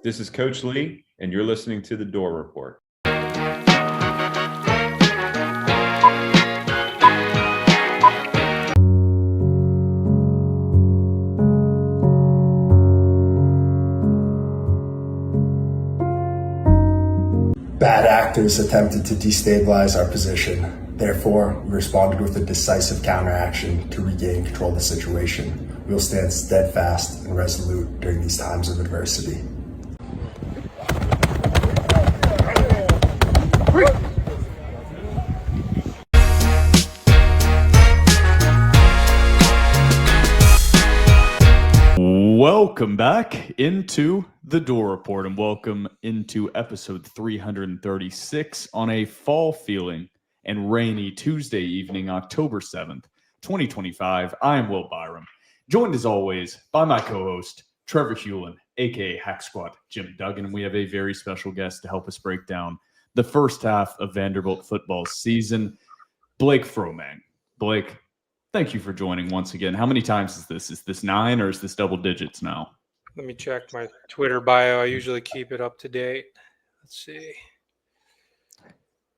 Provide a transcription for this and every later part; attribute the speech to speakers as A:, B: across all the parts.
A: This is Coach Lee, and you're listening to The Door Report.
B: Bad actors attempted to destabilize our position. Therefore, we responded with a decisive counteraction to regain control of the situation. We will stand steadfast and resolute during these times of adversity.
C: Welcome back into the Door Report, and welcome into episode 336 on a fall feeling and rainy Tuesday evening, October 7th, 2025. I am Will Byrum, joined as always by my co-host, Trevor Hulan, aka Hack Squad Jim Duggan, and we have a very special guest to help us break down the first half of Vanderbilt football season, Blake Fromang. Blake, thank you for joining once again. How many times is this? Is this 9 or is this double digits now?
D: Let me check my Twitter bio. I usually keep it up to date. Let's see.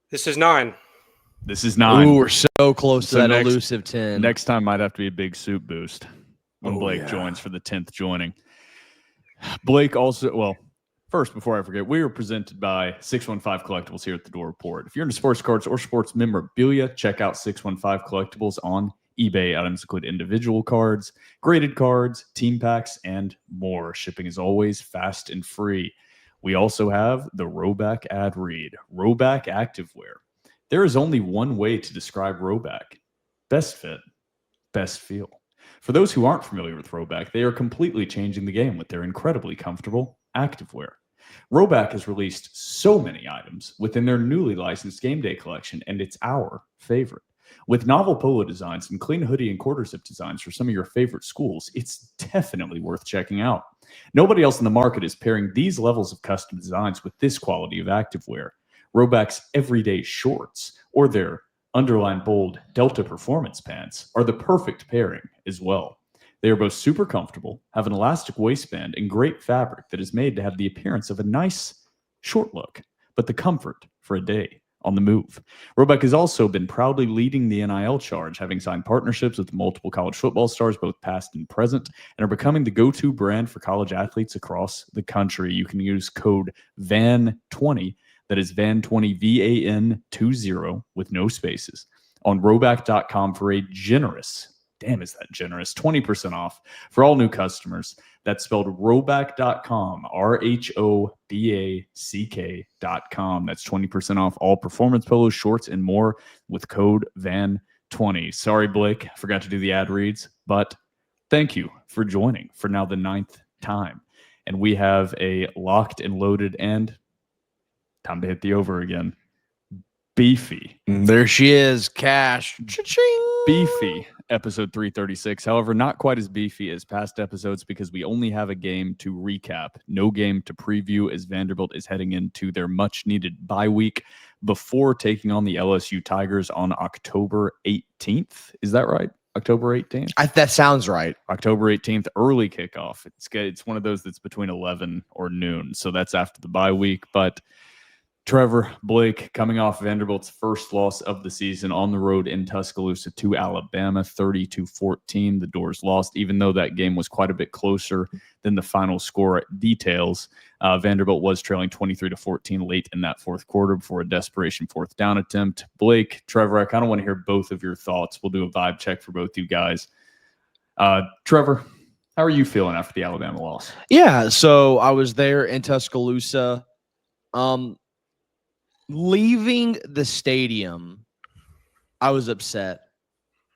D: This is 9.
C: This is 9.
E: Ooh, we're so close to
C: So
E: that
C: next-
E: elusive 10.
C: Next time might have to be a big soup boost when Blake joins for the 10th joining. Blake also, well, first, before I forget, we are presented by 615 Collectibles here at the Door Report. If you're into sports cards or sports memorabilia, check out 615 Collectibles on eBay. Items include individual cards, graded cards, team packs, and more. Shipping is always fast and free. We also have the Roback ad read, Roback Activewear. There is only one way to describe Roback: best fit, best feel. For those who aren't familiar with Roback, they are completely changing the game with their incredibly comfortable activewear. Roback has released so many items within their newly licensed game day collection, and it's our favorite. With novel polo designs and clean hoodie and quarter zip designs for some of your favorite schools, it's definitely worth checking out. Nobody else in the market is pairing these levels of custom designs with this quality of activewear. Roback's everyday shorts or their underline bold Delta Performance pants are the perfect pairing as well. They are both super comfortable, have an elastic waistband, and great fabric that is made to have the appearance of a nice short look, but the comfort for a day on the move. Roback has also been proudly leading the NIL charge, having signed partnerships with multiple college football stars, both past and present, and are becoming the go-to brand for college athletes across the country. You can use code VAN20, that is VAN20, VAN20, with no spaces, on roback.com for a generous, damn is that generous, 20% off for all new customers. That's spelled roback.com, RHOBACK.com. That's 20% off all performance polos, shorts, and more with code VAN20. Sorry, Blake, I forgot to do the ad reads, but thank you for joining for now the 9th time. And we have a locked and loaded and time to hit the over again. Beefy.
E: There she is, Cash. Cha-ching.
C: Beefy episode 336. However, not quite as beefy as past episodes because we only have a game to recap, no game to preview, as Vanderbilt is heading into their much needed bye week before taking on the LSU Tigers on October 18th. Is that right? October 18th?
E: That sounds right.
C: October 18th, early kickoff. It's one of those that's between 11 or noon, so that's after the bye week. But Trevor, Blake, coming off Vanderbilt's first loss of the season on the road in Tuscaloosa to Alabama, 30-14. The Doors lost, even though that game was quite a bit closer than the final score details. Vanderbilt was trailing 23-14 late in that fourth quarter before a desperation fourth down attempt. Blake, Trevor, I kind of want to hear both of your thoughts. We'll do a vibe check for both you guys. Trevor, how are you feeling after the Alabama loss?
E: Yeah, so I was there in Tuscaloosa. Leaving the stadium, I was upset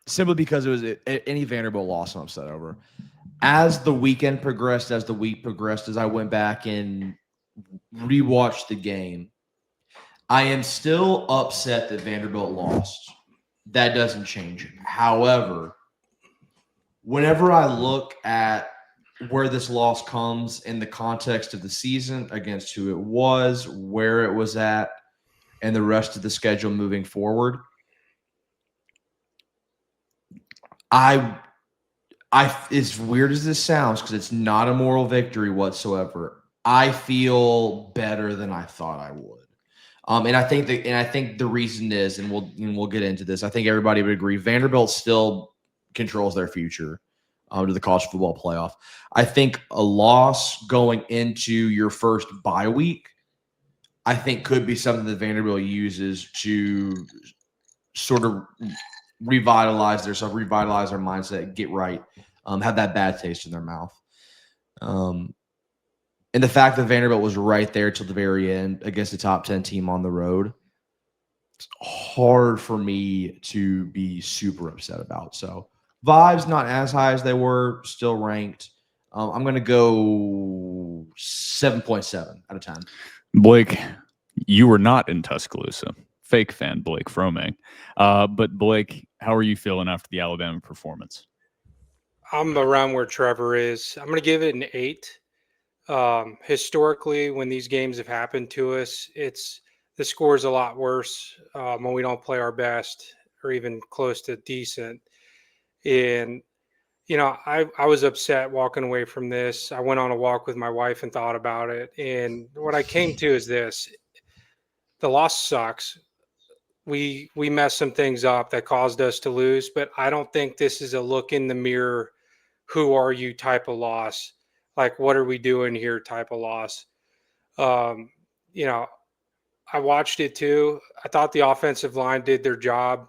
E: simply because it was any Vanderbilt loss I'm upset over. As the weekend progressed, as the week progressed, as I went back and rewatched the game, I am still upset that Vanderbilt lost. That doesn't change. However, whenever I look at where this loss comes in the context of the season, against who it was, where it was at, and the rest of the schedule moving forward, I as weird as this sounds, because it's not a moral victory whatsoever, I feel better than I thought I would. And I think the reason is, and we'll get into this. I think everybody would agree Vanderbilt still controls their future to the college football playoff. I think a loss going into your first bye week, I think could be something that Vanderbilt uses to sort of revitalize their mindset, get right, have that bad taste in their mouth. And the fact that Vanderbilt was right there till the very end against a top 10 team on the road, it's hard for me to be super upset about. So vibes not as high as they were, still ranked. I'm going to go 7.7 out of 10.
C: Blake, you were not in Tuscaloosa. Fake fan, Blake Fromang. But Blake, how are you feeling after the Alabama performance?
D: I'm around where Trevor is. I'm going to give it an 8. Historically, when these games have happened to us, the score is a lot worse when we don't play our best or even close to decent. And I was upset walking away from this. I went on a walk with my wife and thought about it. And what I came to is this: the loss sucks. We messed some things up that caused us to lose, but I don't think this is a look in the mirror, who are you type of loss. Like, what are we doing here type of loss. I watched it too. I thought the offensive line did their job.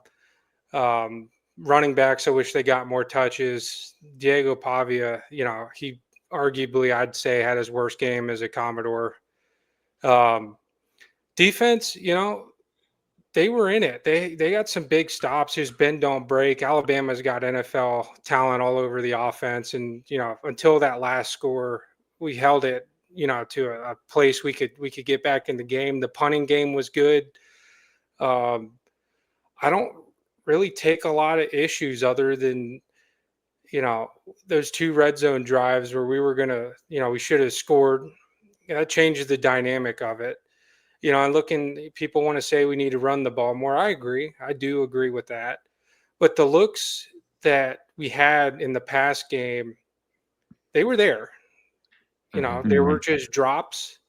D: Running backs, I wish they got more touches. Diego Pavia, he arguably, I'd say, had his worst game as a Commodore. Defense, they were in it. They got some big stops. Whose bend don't break. Alabama's got NFL talent all over the offense, and until that last score, we held it, to a place we could get back in the game. The punting game was good. I don't really take a lot of issues other than those 2 red zone drives where we were gonna, we should have scored. That changes the dynamic of it. And people want to say we need to run the ball more. I agree. I do agree with that. But the looks that we had in the past game, they were there. There were just drops,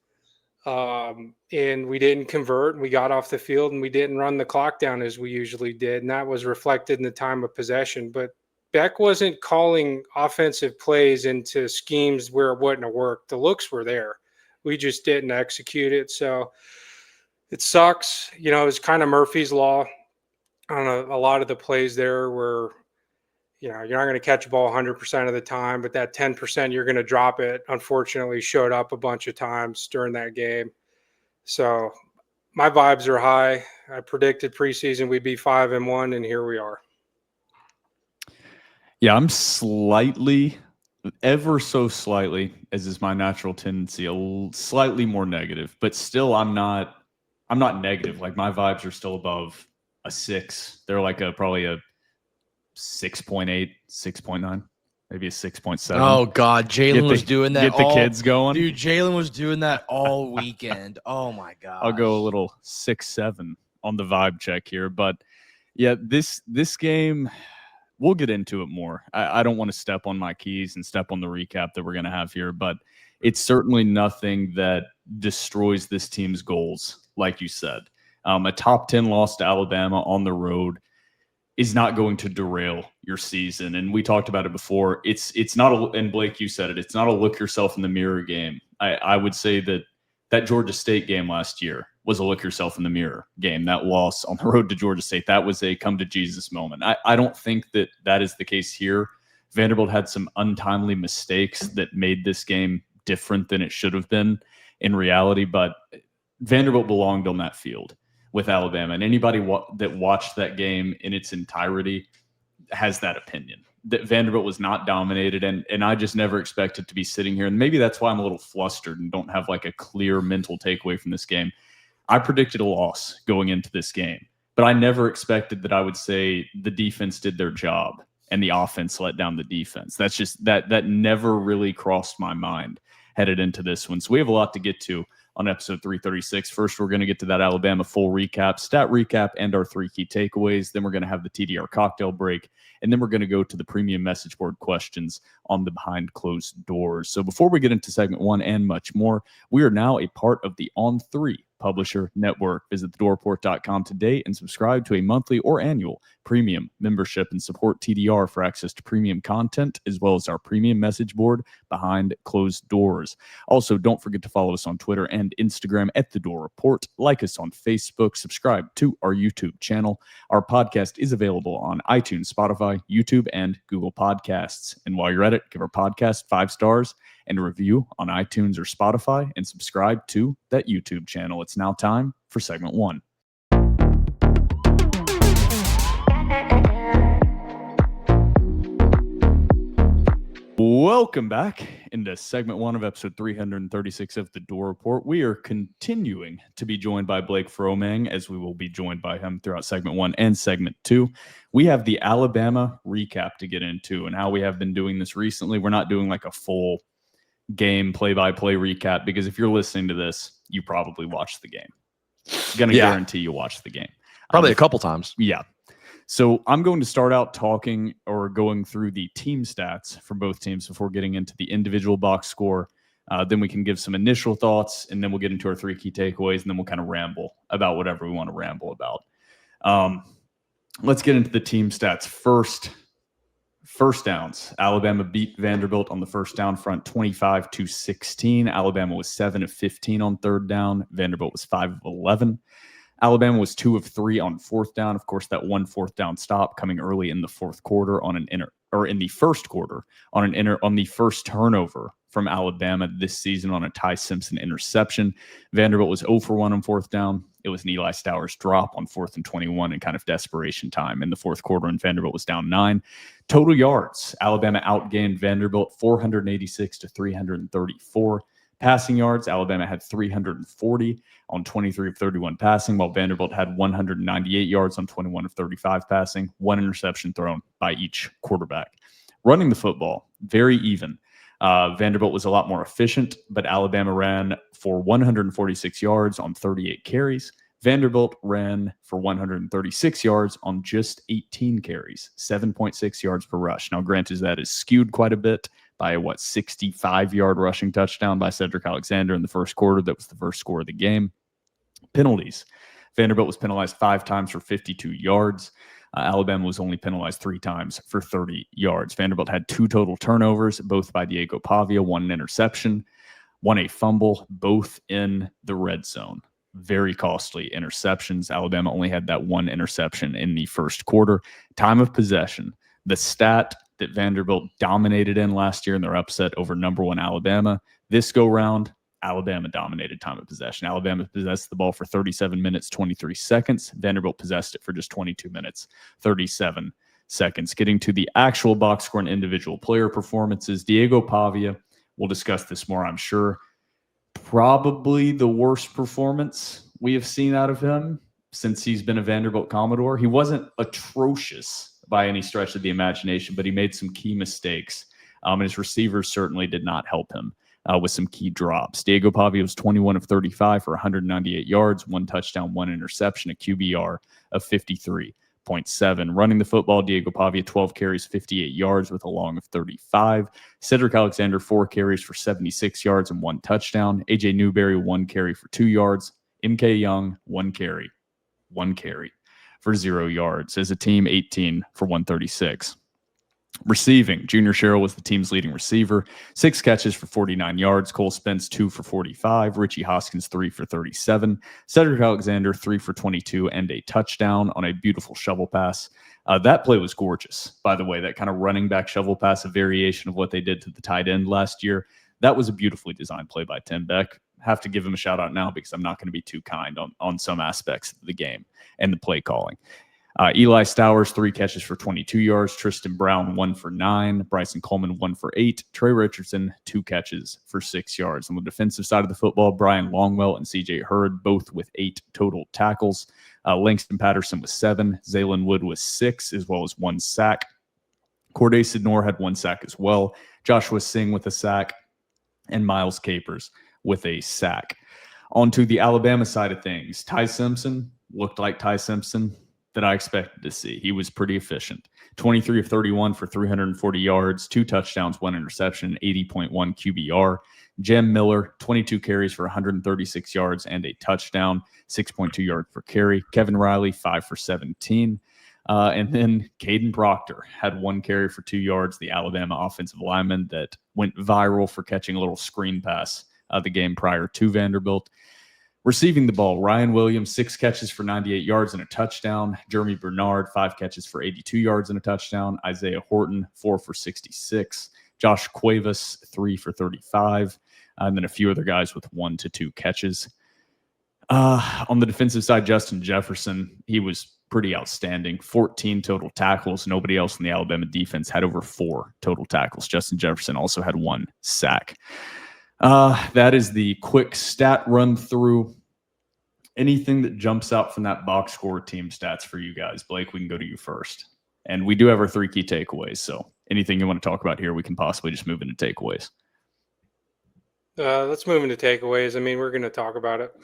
D: and we didn't convert, and we got off the field, and we didn't run the clock down as we usually did, and that was reflected in the time of possession. But Beck wasn't calling offensive plays into schemes where it wouldn't have worked. The looks were there. We just didn't execute it. So it sucks. It's kind of Murphy's Law on a lot of the plays there where, you're not going to catch a ball 100% of the time, but that 10% you're going to drop it, unfortunately, showed up a bunch of times during that game. So my vibes are high. I predicted preseason we'd be 5-1, and here we are.
C: Yeah, I'm slightly, ever so slightly, as is my natural tendency, slightly more negative, but still I'm not negative. Like, my vibes are still above a 6. They're like probably a 6.8, 6.9, maybe a 6.7.
E: Oh God, Jalen was doing that.
C: Get the kids going,
E: dude. Jalen was doing that all weekend. Oh my God.
C: I'll go a little 6.7 on the vibe check here, but yeah, this game, we'll get into it more. I don't want to step on my keys and step on the recap that we're going to have here, but it's certainly nothing that destroys this team's goals, like you said. A top 10 loss to Alabama on the road is not going to derail your season. And we talked about it before. It's not and Blake, you said it, it's not a look yourself in the mirror game. I would say that Georgia State game last year was a look yourself in the mirror game. That loss on the road to Georgia State, that was a come to Jesus moment. I don't think that is the case here. Vanderbilt had some untimely mistakes that made this game different than it should have been in reality, but Vanderbilt belonged on that field with Alabama, and anybody that watched that game in its entirety has that opinion that Vanderbilt was not dominated, and I just never expected to be sitting here, and maybe that's why I'm a little flustered and don't have like a clear mental takeaway from this game. I predicted a loss going into this game, but I never expected that I would say the defense did their job and the offense let down the defense. That's just that never really crossed my mind. headed into this one. So we have a lot to get to on episode 336. First, we're going to get to that Alabama full recap, stat recap, and our 3 key takeaways. Then we're going to have the TDR cocktail break. And then we're going to go to the premium message board questions on the behind closed doors. So before we get into segment 1 and much more, we are now a part of the On3 Publisher Network. Visit thedoopreport.com today and subscribe to a monthly or annual premium membership and support TDR for access to premium content as well as our premium message board behind closed doors. Also, don't forget to follow us on Twitter and Instagram at The Door Report. Like us on Facebook. Subscribe to our YouTube channel. Our podcast is available on iTunes, Spotify, YouTube, and Google Podcasts. And while you're at it, give our podcast 5 stars and a review on iTunes or Spotify, and subscribe to that YouTube channel. It's now time for segment 1. Welcome back into segment 1 of episode 336 of The Door Report. We are continuing to be joined by Blake Fromang, as we will be joined by him throughout segment 1 and segment 2. We have the Alabama recap to get into and how we have been doing this recently. We're not doing like a full game play-by-play recap, because if you're listening to this, you probably watched the game. Gonna guarantee you watched the game.
E: Probably a couple times.
C: Yeah. So I'm going to start out talking or going through the team stats for both teams before getting into the individual box score. Then we can give some initial thoughts, and then we'll get into our 3 key takeaways, and then we'll kind of ramble about whatever we want to ramble about. Let's get into the team stats first. First downs. Alabama beat Vanderbilt on the first down front 25-16. Alabama was 7 of 15 on third down. Vanderbilt was 5 of 11. Alabama was 2 of 3 on fourth down. Of course, that one fourth down stop coming early in the fourth quarter on in the first quarter on the first turnover from Alabama this season on a Ty Simpson interception. Vanderbilt was 0 for 1 on fourth down. It was an Eli Stowers drop on 4th and 21 in kind of desperation time in the fourth quarter, and Vanderbilt was down 9. Total yards, Alabama outgained Vanderbilt 486 to 334. Passing yards, Alabama had 340 on 23 of 31 passing, while Vanderbilt had 198 yards on 21 of 35 passing, 1 interception thrown by each quarterback. Running the football, very even. Vanderbilt was a lot more efficient, but Alabama ran for 146 yards on 38 carries. Vanderbilt ran for 136 yards on just 18 carries, 7.6 yards per rush. Now, granted, that is skewed quite a bit by a 65-yard rushing touchdown by Cedric Alexander in the first quarter. That was the first score of the game. Penalties. Vanderbilt was penalized 5 times for 52 yards. Alabama was only penalized 3 times for 30 yards. Vanderbilt had 2 total turnovers, both by Diego Pavia, 1 interception, 1 a fumble, both in the red zone. Very costly interceptions. Alabama only had that 1 interception in the first quarter. Time of possession, the stat that Vanderbilt dominated in last year in their upset over number 1 Alabama. This go round, Alabama dominated time of possession. Alabama possessed the ball for 37 minutes, 23 seconds. Vanderbilt possessed it for just 22 minutes, 37 seconds. Getting to the actual box score and individual player performances, Diego Pavia, we'll discuss this more, I'm sure. Probably the worst performance we have seen out of him since he's been a Vanderbilt Commodore. He wasn't atrocious by any stretch of the imagination, but he made some key mistakes. And his receivers certainly did not help him with some key drops. Diego Pavia was 21 of 35 for 198 yards, 1 touchdown, 1 interception, a QBR of 53.7. Running the football, Diego Pavia, 12 carries, 58 yards with a long of 35. Cedric Alexander, 4 carries for 76 yards and 1 touchdown. AJ Newberry, 1 carry for 2 yards. MK Young, 1 carry for 0 yards. As a team, 18 for 136. Receiving, Junior Sherrill was the team's leading receiver, 6 catches for 49 yards. Cole Spence, 2 for 45. Richie Hoskins, 3 for 37. Cedric Alexander, 3 for 22 and a touchdown on a beautiful shovel pass. That play was gorgeous, by the way. That kind of running back shovel pass, a variation of what they did to the tight end last year. That was a beautifully designed play by Tim Beck. Have to give him a shout out now because I'm not going to be too kind on some aspects of the game and the play calling. Eli Stowers, 3 catches for 22 yards. Tristan Brown, 1 for 9. Bryson Coleman, 1 for 8. Trey Richardson, 2 catches for 6 yards. On the defensive side of the football, Brian Longwell and CJ Hurd, both with 8 total tackles. Langston Patterson was 7. Zaylen Wood was 6, as well as 1 sack. Corday Sidnor had 1 sack as well. Joshua Singh with a sack. and Miles Capers with a sack. Onto the Alabama side of things, Ty Simpson looked like Ty Simpson that I expected to see. He was pretty efficient. 23 of 31 for 340 yards, 2 touchdowns, 1 interception, 80.1 QBR. Jem Miller, 22 carries for 136 yards and a touchdown, 6.2 yards per carry. Kevin Riley, 5 for 17. And then Caden Proctor had 1 carry for 2 yards, the Alabama offensive lineman that went viral for catching a little screen pass the game prior to Vanderbilt. Receiving the ball, Ryan Williams, 6 catches for 98 yards and a touchdown. Jeremy Bernard, 5 catches for 82 yards and a touchdown. Isaiah Horton, 4 for 66. Josh Cuevas, 3 for 35. And then a few other guys with 1 to 2 catches. On the defensive side, Justin Jefferson, he was pretty outstanding. 14 total tackles. Nobody else in the Alabama defense had over 4 total tackles. Justin Jefferson also had 1 sack. That is the quick stat run through. Anything that jumps out from that box score team stats for you guys? Blake, we can go to you first. And we do have our 3 key takeaways. So anything you want to talk about here, we can possibly just move into takeaways.
D: Let's move into takeaways. I mean, we're going to talk about it.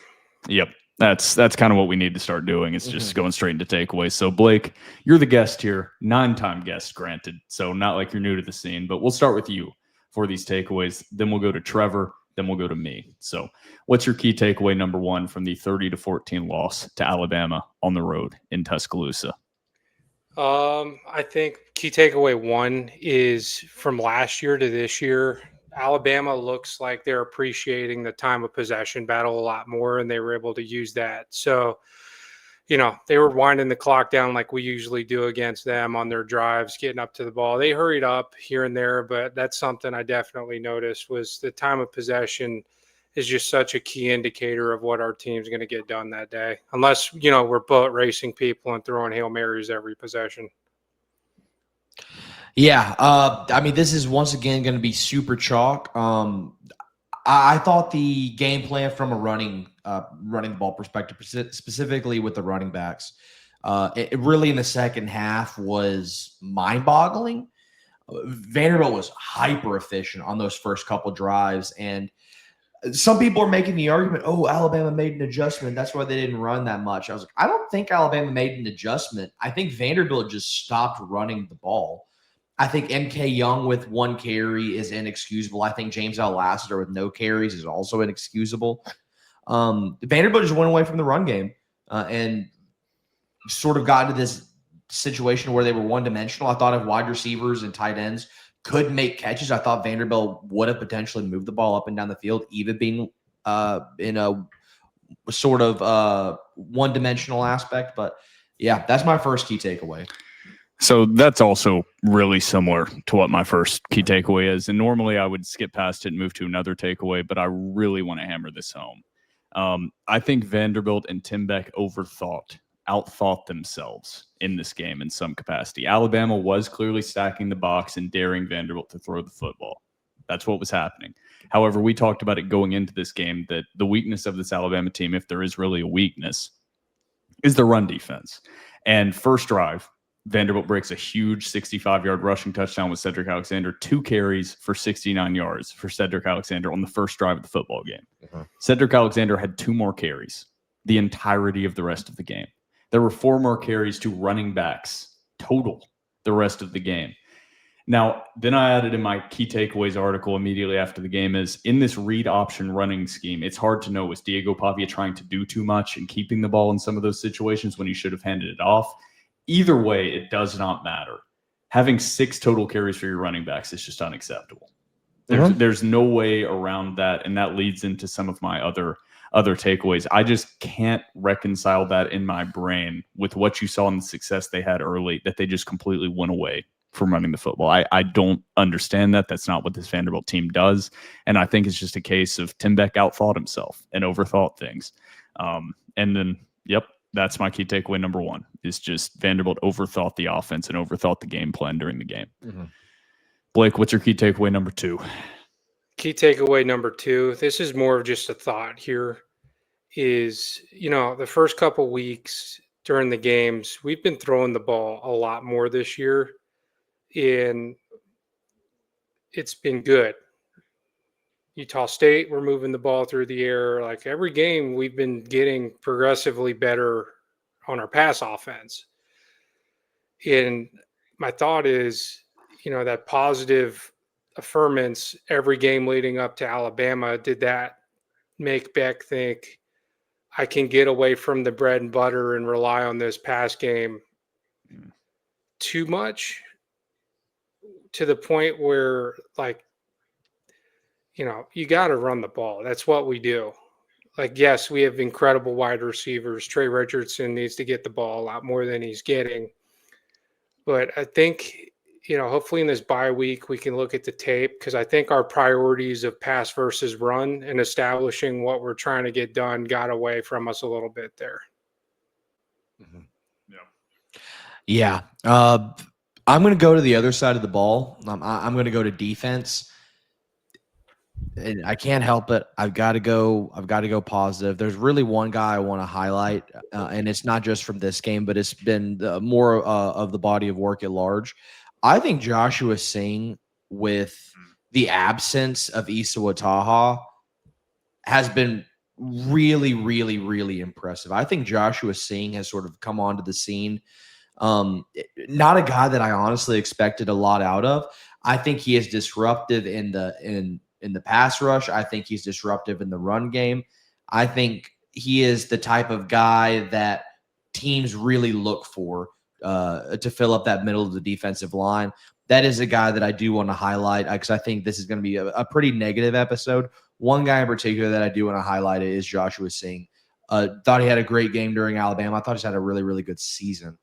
C: Yep. That's kind of what we need to start doing. It's just going straight into takeaways. So Blake, you're the guest here, 9-time guest granted. So not like you're new to the scene, but we'll start with you for these takeaways. Then we'll go to Trevor. Then we'll go to me. So what's your key takeaway number 1 from the 30-14 loss to Alabama on the road in Tuscaloosa?
D: I think key takeaway 1 is from last year to this year, Alabama looks like they're appreciating the time of possession battle a lot more, and they were able to use that. So, they were winding the clock down like we usually do against them on their drives, getting up to the ball. They hurried up here and there, but that's something I definitely noticed was the time of possession is just such a key indicator of what our team's going to get done that day. Unless, we're bullet racing people and throwing Hail Marys every possession.
E: Yeah. I mean, this is once again going to be super chalk. I thought the game plan from a running the ball perspective, specifically with the running backs, it really in the second half was mind-boggling. Vanderbilt was hyper efficient on those first couple drives, and some people are making the argument, oh, Alabama made an adjustment. That's why they didn't run that much. I was like, I don't think Alabama made an adjustment. I think Vanderbilt just stopped running the ball. I think MK Young with 1 carry is inexcusable. I think James L. Lassiter with no carries is also inexcusable. Vanderbilt just went away from the run game and sort of got into this situation where they were one-dimensional. I thought if wide receivers and tight ends could make catches, I thought Vanderbilt would have potentially moved the ball up and down the field, even being in a sort of one-dimensional aspect. But, yeah, that's my first key takeaway.
C: So that's also really similar to what my first key takeaway is. And normally I would skip past it and move to another takeaway, but I really want to hammer this home. I think Vanderbilt and Tim Beck outthought themselves in this game in some capacity. Alabama was clearly stacking the box and daring Vanderbilt to throw the football. That's what was happening. However, we talked about it going into this game that the weakness of this Alabama team, if there is really a weakness, is the run defense. And first drive, Vanderbilt breaks a huge 65-yard rushing touchdown with Cedric Alexander, 2 carries for 69 yards for Cedric Alexander on the first drive of the football game. Cedric Alexander had 2 more carries the entirety of the rest of the game. There were 4 more carries to running backs total the rest of the game. Now, then I added in my key takeaways article immediately after the game is in this read option running scheme, it's hard to know, was Diego Pavia trying to do too much and keeping the ball in some of those situations when he should have handed it off? Either way, it does not matter. Having 6 total carries for your running backs is just unacceptable. There's no way around that, and that leads into some of my other takeaways. I just can't reconcile that in my brain with what you saw in the success they had early, that they just completely went away from running the football. I don't understand that. That's not what this Vanderbilt team does, and I think it's just a case of Tim Beck outthought himself and overthought things. And then, yep, that's my key takeaway number 1 is just Vanderbilt overthought the offense and overthought the game plan during the game. Blake, what's your key takeaway number 2?
D: Key takeaway number 2, this is more of just a thought here, is, the first couple weeks during the games, we've been throwing the ball a lot more this year, and it's been good. Utah State, we're moving the ball through the air. Like every game, we've been getting progressively better on our pass offense. And my thought is, that positive affirmance every game leading up to Alabama, did that make Beck think I can get away from the bread and butter and rely on this pass game too much, to the point where, like, you got to run the ball. That's what we do. Like, yes, we have incredible wide receivers. Trey Richardson needs to get the ball a lot more than he's getting. But I think, hopefully in this bye week, we can look at the tape, because I think our priorities of pass versus run and establishing what we're trying to get done got away from us a little bit there.
E: Yeah. I'm going to go to the other side of the ball. I'm going to go to defense. And I can't help it. I've got to go positive. There's really one guy I want to highlight, and it's not just from this game, but it's been more of the body of work at large. I think Joshua Singh, with the absence of Issa Wataha, has been really, really, really impressive. I think Joshua Singh has sort of come onto the scene. Not a guy that I honestly expected a lot out of. I think he is disruptive in the pass rush. I think he's disruptive in the run game. I think he is the type of guy that teams really look for to fill up that middle of the defensive line. That is a guy that I do want to highlight, because I think this is going to be a pretty negative episode. One guy in particular that I do want to highlight is Joshua Singh. Thought he had a great game during Alabama. I thought he's had a really, really good season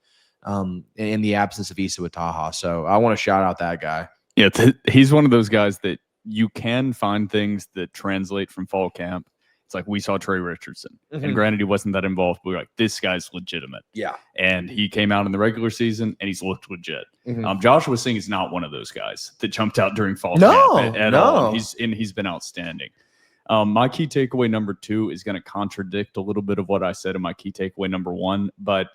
E: in the absence of Issa Wataha. So I want to shout out that guy.
C: Yeah, he's one of those guys that you can find things that translate from fall camp. It's like we saw Trey Richardson. And granted, he wasn't that involved, but we were like, this guy's legitimate.
E: Yeah.
C: And he came out in the regular season, and he's looked legit. Joshua Singh is not one of those guys that jumped out during fall camp at all. He's been outstanding. My key takeaway number 2 is going to contradict a little bit of what I said in my key takeaway number 1, but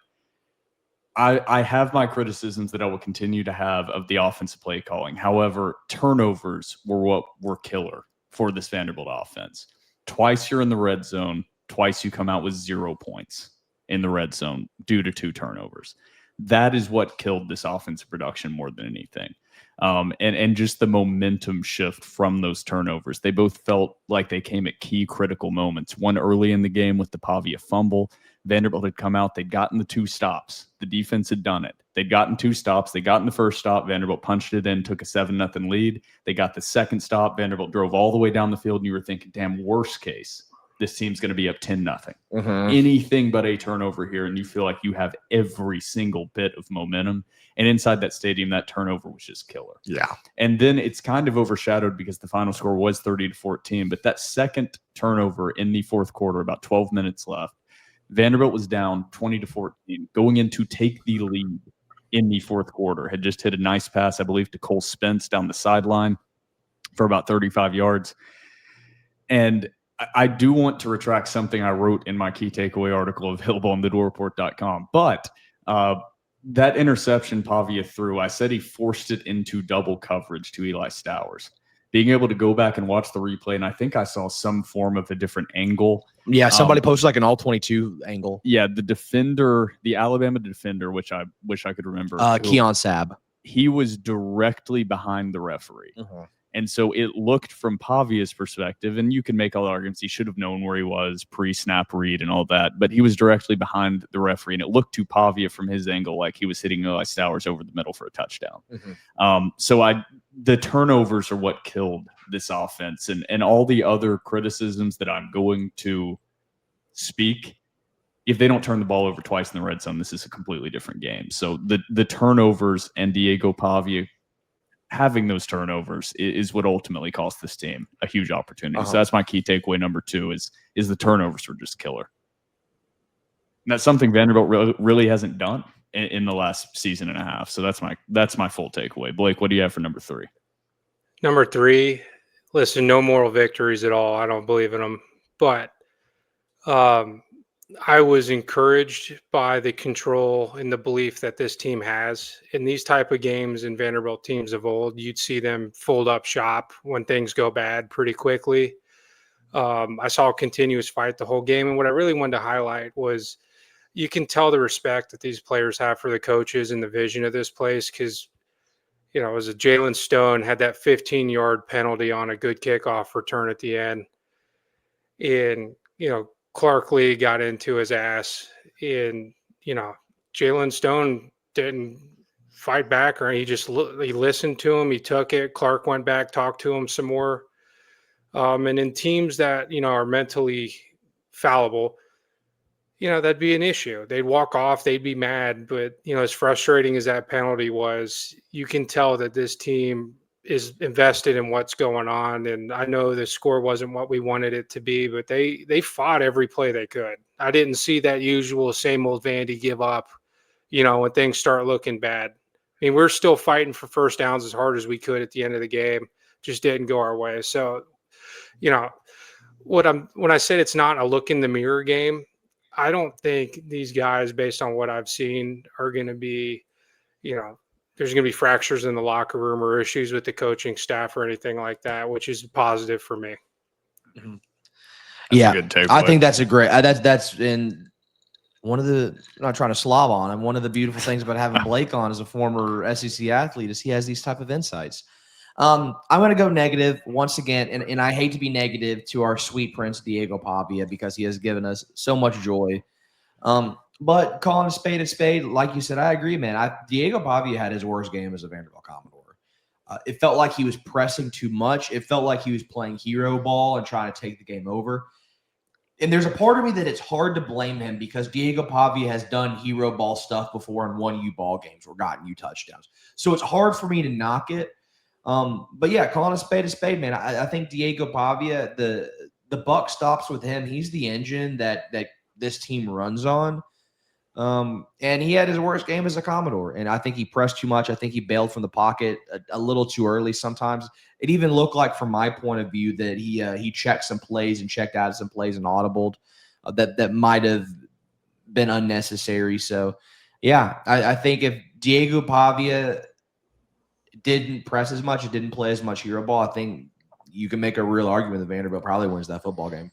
C: I have my criticisms that I will continue to have of the offensive play calling. However, turnovers were killer for this Vanderbilt offense. Twice you're in the red zone. Twice you come out with 0 points in the red zone due to 2 turnovers. That is what killed this offensive production more than anything. And just the momentum shift from those turnovers. They both felt like they came at key critical moments. One early in the game with the Pavia fumble. Vanderbilt had come out. They'd gotten the 2 stops. The defense had done it. They'd gotten 2 stops. They got in the first stop. Vanderbilt punched it in, took a 7-0 lead. They got the second stop. Vanderbilt drove all the way down the field, and you were thinking, damn, worst case, this team's going to be up 10-0. Anything but a turnover here, and you feel like you have every single bit of momentum. And inside that stadium, that turnover was just killer.
E: Yeah.
C: And then it's kind of overshadowed because the final score was 30-14. But that second turnover in the fourth quarter, about 12 minutes left, Vanderbilt was down 20-14, going in to take the lead in the fourth quarter. Had just hit a nice pass, I believe, to Cole Spence down the sideline for about 35 yards. And I do want to retract something I wrote in my key takeaway article available on thedoorreport.com. But that interception Pavia threw, I said he forced it into double coverage to Eli Stowers. Being able to go back and watch the replay, and I think I saw some form of a different angle.
E: Yeah, somebody posted like an all-22 angle.
C: Yeah, the Alabama defender, which I wish I could remember.
E: Keon Sabb.
C: He was directly behind the referee. And so it looked from Pavia's perspective, and you can make all the arguments. He should have known where he was pre-snap read and all that, but he was directly behind the referee, and it looked to Pavia from his angle like he was hitting Eli Stowers over the middle for a touchdown. The turnovers are what killed this offense, and all the other criticisms that I'm going to speak. If they don't turn the ball over twice in the red zone, this is a completely different game. So the turnovers and Diego Pavia having those turnovers is what ultimately cost this team a huge opportunity. So that's my key takeaway number 2 is the turnovers were just killer. And that's something Vanderbilt really hasn't done in the last season and a half. So that's my full takeaway. Blake, what do you have for number 3?
D: Number 3, listen, no moral victories at all. I don't believe in them. But I was encouraged by the control and the belief that this team has in these type of games. In Vanderbilt teams of old, you'd see them fold up shop when things go bad pretty quickly. I saw a continuous fight the whole game. And what I really wanted to highlight was you can tell the respect that these players have for the coaches and the vision of this place. Cause, it was a Jalen Stone had that 15-yard penalty on a good kickoff return at the end. And, Clark Lee got into his ass. And, Jalen Stone didn't fight back, or he listened to him. He took it. Clark went back, talked to him some more. And in teams that, are mentally fallible, that'd be an issue. They'd walk off, they'd be mad. But, as frustrating as that penalty was, you can tell that this team is invested in what's going on. And I know the score wasn't what we wanted it to be, but they fought every play they could. I didn't see that usual same old Vandy give up, when things start looking bad. I mean, we're still fighting for first downs as hard as we could at the end of the game. Just didn't go our way. So, when I said it's not a look in the mirror game, I don't think these guys, based on what I've seen, are going to be, there's going to be fractures in the locker room or issues with the coaching staff or anything like that, which is positive for me.
C: That's
E: Yeah,
C: a good takeaway.
E: I think that's a great. That's in one of the. I'm not trying to slob on him. One of the beautiful things about having Blake on as a former SEC athlete is he has these type of insights. I'm going to go negative once again, and I hate to be negative to our sweet prince Diego Pavia because he has given us so much joy. But calling a spade, like you said, I agree, man. Diego Pavia had his worst game as a Vanderbilt Commodore. It felt like he was pressing too much. It felt like he was playing hero ball and trying to take the game over. And there's a part of me that it's hard to blame him because Diego Pavia has done hero ball stuff before and won you ball games or gotten you touchdowns. So it's hard for me to knock it. But yeah, calling a spade, man. I think Diego Pavia, the buck stops with him. He's the engine that this team runs on. And he had his worst game as a Commodore, and I think he pressed too much. I think he bailed from the pocket a little too early sometimes. It even looked like, from my point of view, that he checked some plays and checked out some plays and audibled that might have been unnecessary. So, yeah, I think if Diego Pavia didn't press as much, it didn't play as much hero ball, I think you can make a real argument that Vanderbilt probably wins that football game.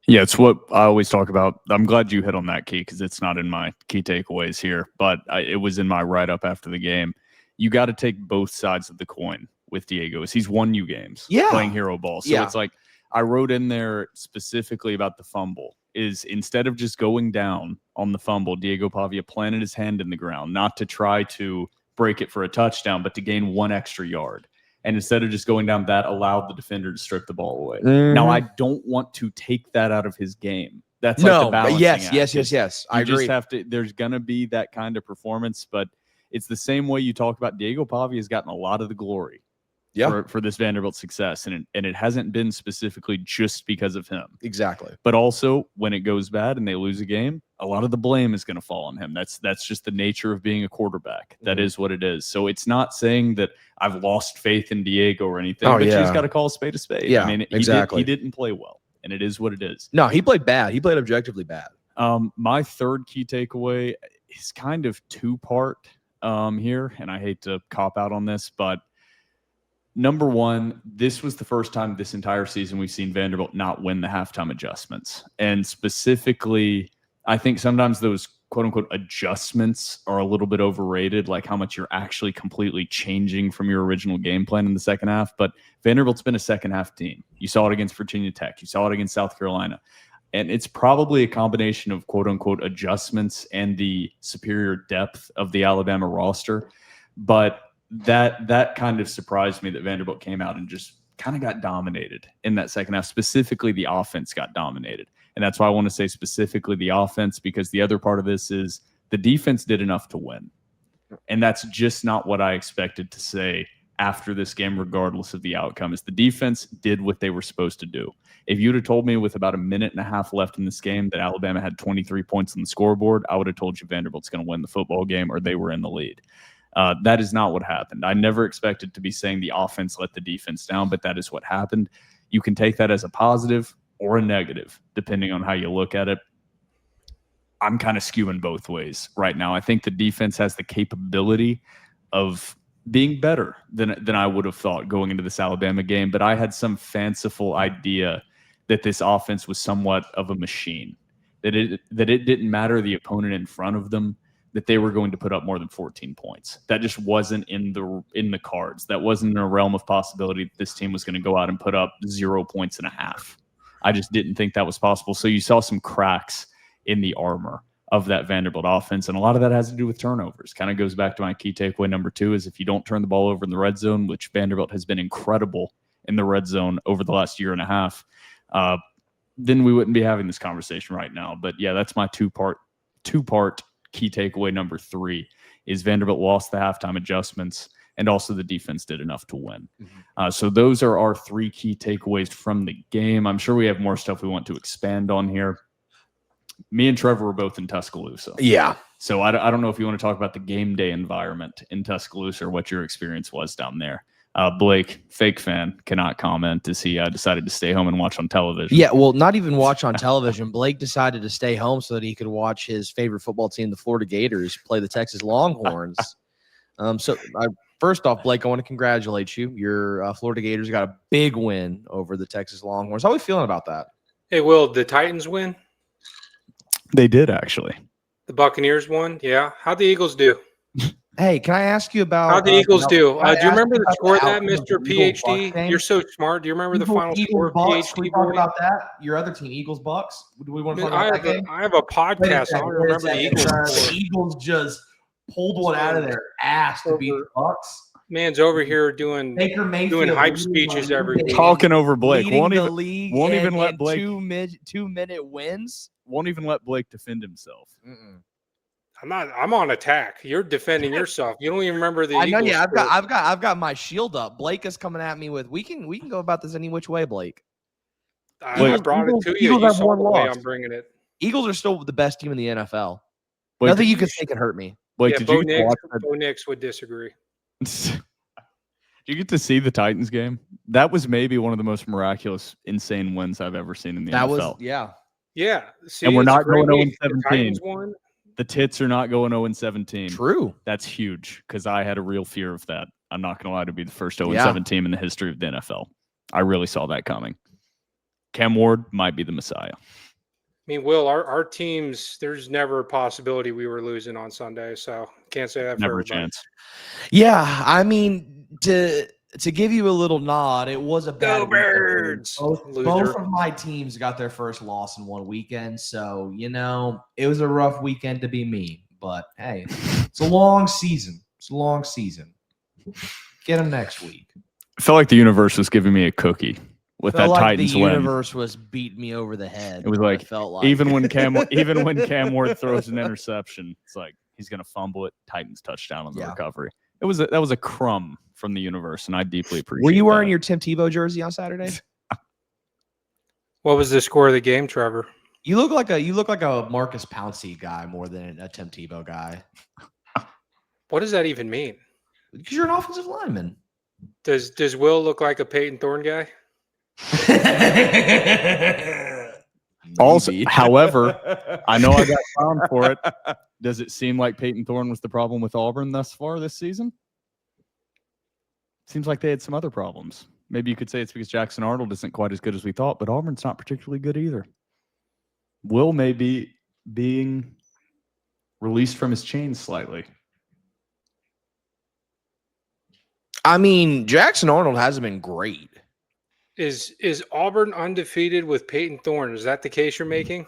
C: Yeah, it's what I always talk about. I'm glad you hit on that key because it's not in my key takeaways here, but it was in my write-up after the game. You got to take both sides of the coin with Diego. He's won you games playing hero ball. So it's like I wrote in there specifically about the fumble is instead of just going down on the fumble, Diego Pavia planted his hand in the ground, not to try to break it for a touchdown, but to gain 1 extra yard. And instead of just going down, that allowed the defender to strip the ball away. Mm-hmm. Now, I don't want to take that out of his game. That's like the balancing act.
E: Yes. I agree.
C: Just have to. There's going to be that kind of performance, but it's the same way you talk about Diego Pavia has gotten a lot of the glory for this Vanderbilt success, and it hasn't been specifically just because of him.
E: Exactly.
C: But also, when it goes bad and they lose a game, a lot of the blame is going to fall on him. That's just the nature of being a quarterback. That is what it is. So it's not saying that I've lost faith in Diego or anything, but you just got to call a spade a spade.
E: Yeah,
C: I mean, he didn't play well, and it is what it is.
E: No, he played bad. He played objectively bad.
C: My third key takeaway is kind of two-part here, and I hate to cop out on this, but number one, this was the first time this entire season we've seen Vanderbilt not win the halftime adjustments. And specifically, I think sometimes those quote-unquote adjustments are a little bit overrated, like how much you're actually completely changing from your original game plan in the second half. But Vanderbilt's been a second-half team. You saw it against Virginia Tech. You saw it against South Carolina. And it's probably a combination of quote-unquote adjustments and the superior depth of the Alabama roster. But that kind of surprised me that Vanderbilt came out and just kind of got dominated in that second half. Specifically, the offense got dominated. And that's why I want to say specifically the offense, because the other part of this is the defense did enough to win. And that's just not what I expected to say after this game, regardless of the outcome, is the defense did what they were supposed to do. If you'd have told me with about a minute and a half left in this game that Alabama had 23 points on the scoreboard, I would have told you Vanderbilt's going to win the football game or they were in the lead. That is not what happened. I never expected to be saying the offense let the defense down, but that is what happened. You can take that as a positive or a negative, depending on how you look at it. I'm kind of skewing both ways right now. I think the defense has the capability of being better than I would have thought going into this Alabama game, but I had some fanciful idea that this offense was somewhat of a machine, that it didn't matter the opponent in front of them, that they were going to put up more than 14 points. That just wasn't in the cards. That wasn't in a realm of possibility that this team was going to go out and put up 0 points and a half. I just didn't think that was possible. So you saw some cracks in the armor of that Vanderbilt offense, and a lot of that has to do with turnovers. Kind of goes back to my key takeaway number 2 is if you don't turn the ball over in the red zone, which Vanderbilt has been incredible in the red zone over the last year and a half, then we wouldn't be having this conversation right now. But yeah, that's my two-part key takeaway number 3 is Vanderbilt lost the halftime adjustments, and also the defense did enough to win. So those are our 3 key takeaways from the game. I'm sure we have more stuff we want to expand on here. Me and Trevor were both in Tuscaloosa.
E: Yeah.
C: So I don't know if you want to talk about the game day environment in Tuscaloosa or what your experience was down there. Blake, fake fan, cannot comment as he decided to stay home and watch on television.
E: Yeah, well, not even watch on television. Blake decided to stay home so that he could watch his favorite football team, the Florida Gators, play the Texas Longhorns. First off, Blake, I want to congratulate you. Your Florida Gators got a big win over the Texas Longhorns. How are we feeling about that?
D: Hey, Will, the Titans win?
C: They did, actually.
D: The Buccaneers won? Yeah. How'd the Eagles do?
E: Hey, can I ask you about
D: How'd the Eagles do?
E: can I
D: Do you
E: ask
D: remember
E: you
D: the
E: about
D: score of that,
E: outcome of
D: Mr.
E: the Eagles-Bucks
D: PhD?
E: game?
D: You're so smart. Do you remember the final score of
E: Bucks. Can
D: PhD?
E: we talk
D: boy?
E: about that? Your other team, Eagles Bucks. Do we want to talk about that game?
D: I have a podcast. I don't remember the Eagles
E: The
D: score.
E: Eagles just pulled one out of their ass to beat the Bucks.
D: Man's over here doing
E: Baker Mayfield
D: hype
E: leading
D: speeches
E: the
D: every
E: league
D: week.
C: Talking over Blake.
E: leading
C: Won't
E: the
C: even
E: league
C: won't even
E: in-
C: let
E: in
C: Blake-
E: 2-minute wins.
C: won't even let Blake defend himself.
D: I'm on attack. You're defending yourself. You don't even remember the
E: I know.
D: Eagles
E: Yeah,
D: score.
E: I've got my shield up. Blake is coming at me with we can go about this any which way, Blake.
D: I brought it to you.
E: Eagles
D: You
E: have
D: saw
E: one
D: the way
E: loss.
D: I'm bringing it.
E: Eagles are still the best team in the NFL.
C: Blake,
E: Nothing you can say can hurt me.
C: Blake,
D: Yeah,
C: did
D: Bo
C: you get to
D: Nix,
C: watch that?
D: Bo Nix would disagree.
C: Did you get to see the Titans game? That was maybe one of the most miraculous, insane wins I've ever seen in the
E: That
C: NFL.
E: was yeah.
D: Yeah. See,
C: And we're
D: it's a
C: not
D: great
C: going
D: week. The
C: 0-17.
D: Titans won.
C: The Tits are not going 0-17.
E: True.
C: That's huge because I had a real fear of that. I'm not going to lie, to be the first 0-7 team in the history of the NFL. I really saw that coming. Cam Ward might be the Messiah.
D: I mean, Will, our teams, there's never a possibility we were losing on Sunday. So can't say that for
C: Never a
D: everybody.
C: chance.
E: Yeah, I mean to give you a little nod, it was a bad
D: Go
E: weekend.
D: Birds!
E: Both
D: Loser.
E: of my teams got their first loss in one weekend, so it was a rough weekend to be me. But hey, it's a long season. It's a long season. Get them next week.
C: I felt like the universe was giving me a cookie with
E: Felt
C: that
E: like
C: Titans
E: the
C: win.
E: universe was beating me over the head.
C: It was like,
E: felt like
C: even when Cam Ward throws an interception, it's like he's going to fumble it. Titans touchdown on the recovery. That was a crumb from the universe, and I deeply appreciate.
E: Were you wearing
C: that.
E: your Tim Tebow jersey on Saturday?
D: What was the score of the game, Trevor?
E: You look like a Marcus Pouncey guy more than a Tim Tebow guy.
D: What does that even mean?
E: Because you're an offensive lineman.
D: Does Will look like a Peyton Thorne guy?
C: Also,
E: Maybe.
C: however, I know I got clowned for it. Does it seem like Peyton Thorne was the problem with Auburn thus far this season? Seems like they had some other problems. Maybe you could say it's because Jackson Arnold isn't quite as good as we thought, but Auburn's not particularly good either. Will may be being released from his chains slightly.
E: I mean, Jackson Arnold hasn't been great.
D: Is Auburn undefeated with Peyton Thorne? Is that the case you're making?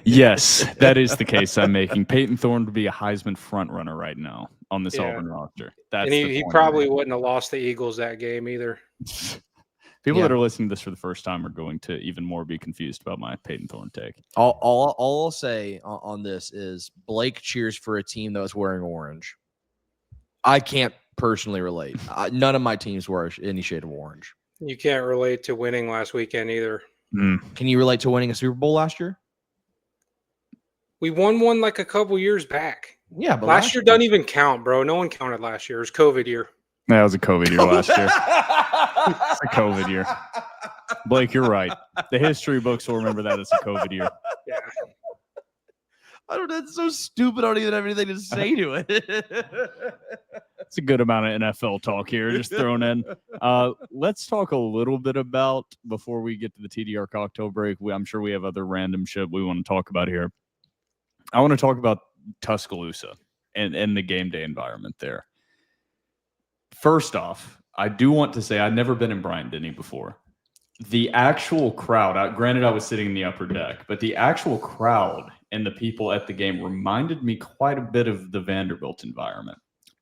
C: Yes, that is the case I'm making. Peyton Thorne would be a Heisman front runner right now on this Auburn roster. That's
D: And
C: the
D: he
C: point
D: probably
C: I'm
D: wouldn't have lost the Eagles that game either.
C: making. People that are listening to this for the first time are going to even more be confused about my Peyton Thorne take.
E: All I'll say on this is Blake cheers for a team that was wearing orange. I can't personally relate. None of my teams wear any shade of orange.
D: You can't relate to winning last weekend either.
E: Can you relate to winning a Super Bowl last year?
D: We won one like a couple years back.
E: Yeah, but
D: last year doesn't even count, bro. No one counted last year. It was COVID year.
C: That was a COVID year last year. It's a COVID year. Blake, you're right. The history books will remember that as a COVID year.
D: Yeah.
E: I don't know. That's so stupid. I don't even have anything to say to it.
C: It's a good amount of NFL talk here, just thrown in. Let's talk a little bit about, before we get to the TDR cocktail break, I'm sure we have other random shit we want to talk about here. I want to talk about Tuscaloosa and the game day environment there. First off, I do want to say I've never been in Bryant-Denny before. The actual crowd, granted I was sitting in the upper deck, but the actual crowd and the people at the game reminded me quite a bit of the Vanderbilt environment.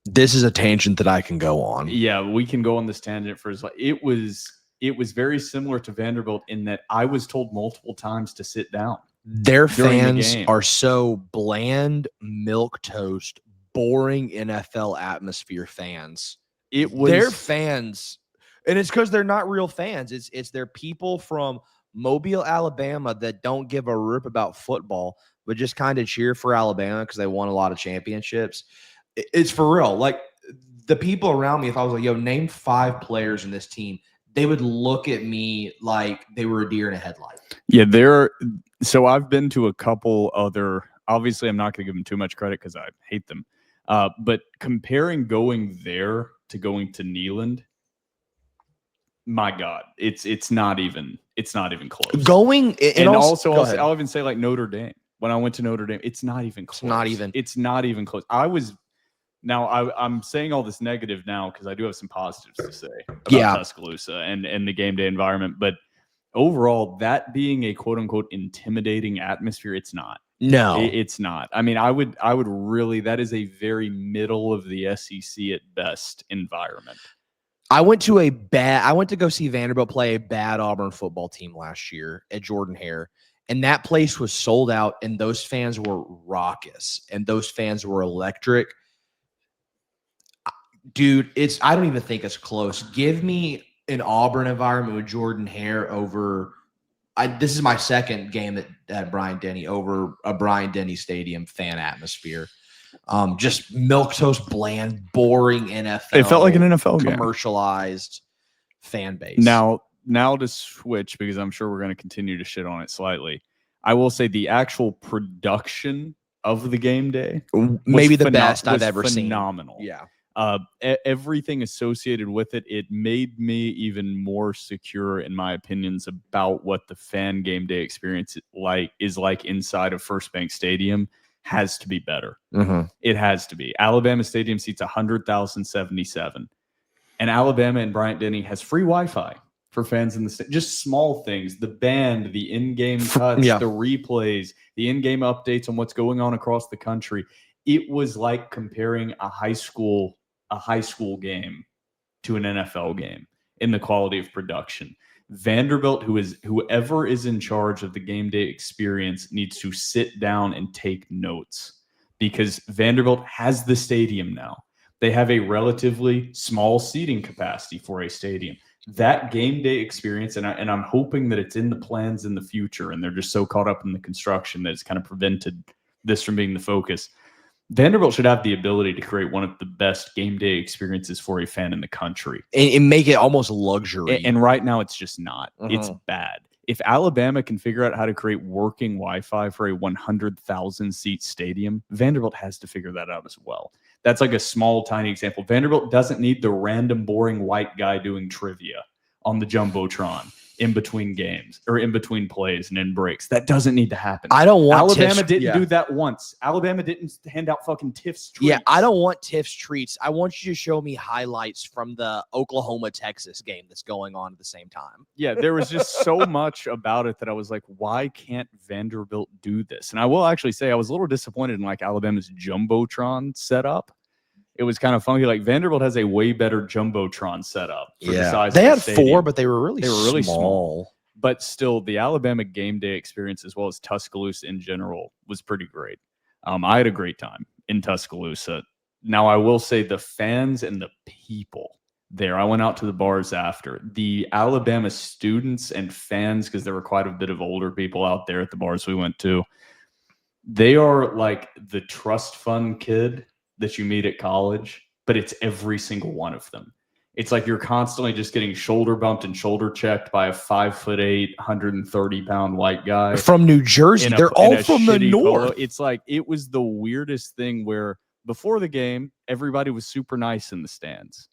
E: This is a tangent that I can go on.
C: Yeah, we can go on this tangent for as long. It was very similar to Vanderbilt in that I was told multiple times to sit down.
E: Their
C: during the
E: fans
C: game.
E: are so bland, milquetoast, boring NFL atmosphere fans. Their fans, and it's because they're not real fans. It's their people from Mobile, Alabama that don't give a rip about football, but just kind of cheer for Alabama because they won a lot of championships. It's for real. Like the people around me, if I was like, yo, name 5 players in this team, they would look at me like they were a deer in a headlight.
C: Yeah, so I've been to a couple other, obviously I'm not going to give them too much credit because I hate them. But comparing going there to going to Neyland, my God, it's not even close.
E: I'll
C: I'll even say like Notre Dame. When I went to Notre Dame, it's not even close. It's not even close. I'm saying all this negative now because I do have some positives to say about Tuscaloosa and the game day environment. But overall, that being a quote unquote intimidating atmosphere, it's not.
E: No,
C: it's not. I mean, I would really, that is a very middle of the SEC at best environment.
E: I went to go see Vanderbilt play a bad Auburn football team last year at Jordan Hare, and that place was sold out, and those fans were raucous, and those fans were electric. Dude, I don't even think it's close. Give me an Auburn environment with Jordan Hare over. This is my second game at Bryant-Denny over a Bryant-Denny Stadium fan atmosphere. Just milquetoast, bland, boring NFL.
C: It felt like an NFL game.
E: Commercialized fan base.
C: Now to switch, because I'm sure we're going to continue to shit on it slightly. I will say the actual production of the game day,
E: maybe the best I've ever seen.
C: Phenomenal.
E: Yeah.
C: Everything associated with it made me even more secure in my opinions about what the fan game day experience is like inside of First Bank Stadium. Has to be better.
E: Mm-hmm.
C: It has to be. Alabama Stadium seats 100,077, and Alabama and Bryant-Denny has free Wi-Fi for fans in the state. Just small things: the band, the in-game cuts, the replays, the in-game updates on what's going on across the country. It was like comparing a high school game to an NFL game in the quality of production. Vanderbilt, whoever is in charge of the game day experience, needs to sit down and take notes, because Vanderbilt has the stadium now. They have a relatively small seating capacity for a stadium. That game day experience, and I'm hoping that it's in the plans in the future, and they're just so caught up in the construction that it's kind of prevented this from being the focus. Vanderbilt should have the ability to create one of the best game day experiences for a fan in the country.
E: And make it almost luxury.
C: And right now, it's just not.
E: Mm-hmm.
C: It's bad. If Alabama can figure out how to create working Wi-Fi for a 100,000-seat stadium, Vanderbilt has to figure that out as well. That's like a small, tiny example. Vanderbilt doesn't need the random, boring white guy doing trivia on the Jumbotron in between games or in between plays and in breaks. That doesn't need to happen.
E: I don't want
C: Alabama didn't do that once. Alabama didn't hand out fucking Tiff's treats.
E: Yeah, I don't want Tiff's treats. I want you to show me highlights from the Oklahoma-Texas game that's going on at the same time.
C: Yeah, there was just so much about it that I was like, why can't Vanderbilt do this? And I will actually say I was a little disappointed in like Alabama's Jumbotron setup. It was kind of funky. Like Vanderbilt has a way better Jumbotron setup for the size
E: they
C: of
E: had
C: the stadium.
E: 4, but they were really small.
C: But still, the Alabama game day experience, as well as Tuscaloosa in general, was pretty great. I had a great time in Tuscaloosa. Now, I will say the fans and the people there, I went out to the bars after. The Alabama students and fans, because there were quite a bit of older people out there at the bars we went to, they are like the trust fund kid that you meet at college, but it's every single one of them. It's like you're constantly just getting shoulder bumped and shoulder checked by a 5'8", 130-pound white guy
E: From New Jersey.
C: in a-
E: They're
C: in
E: all
C: a
E: from the
C: shitty polo.
E: north.
C: It's like it was the weirdest thing where before the game, everybody was super nice in the stands.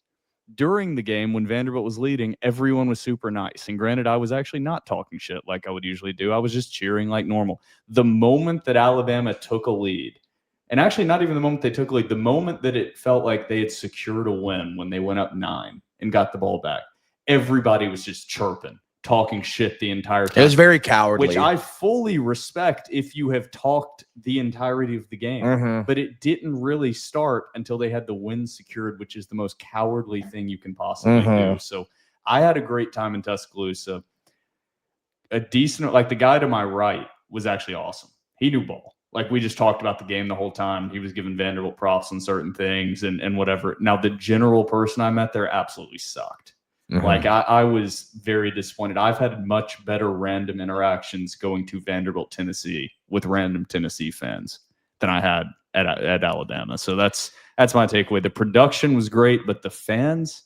C: During the game, when Vanderbilt was leading, everyone was super nice. And granted, I was actually not talking shit like I would usually do. I was just cheering like normal. The moment that Alabama took a lead, and actually not even the moment they took a lead, the moment that it felt like they had secured a win when they went up 9 and got the ball back, everybody was just chirping, talking shit the entire time.
E: It was very cowardly.
C: Which I fully respect if you have talked the entirety of the game.
E: Mhm.
C: But it didn't really start until they had the win secured, which is the most cowardly thing you can possibly do. So I had a great time in Tuscaloosa. A decent, like the guy to my right was actually awesome. He knew ball. Like we just talked about the game the whole time. He was giving Vanderbilt props on certain things and whatever. Now, the general person I met there absolutely sucked. Like I was very disappointed. I've had much better random interactions going to Vanderbilt, Tennessee with random Tennessee fans than I had at Alabama. So that's my takeaway. The production was great, but the fans,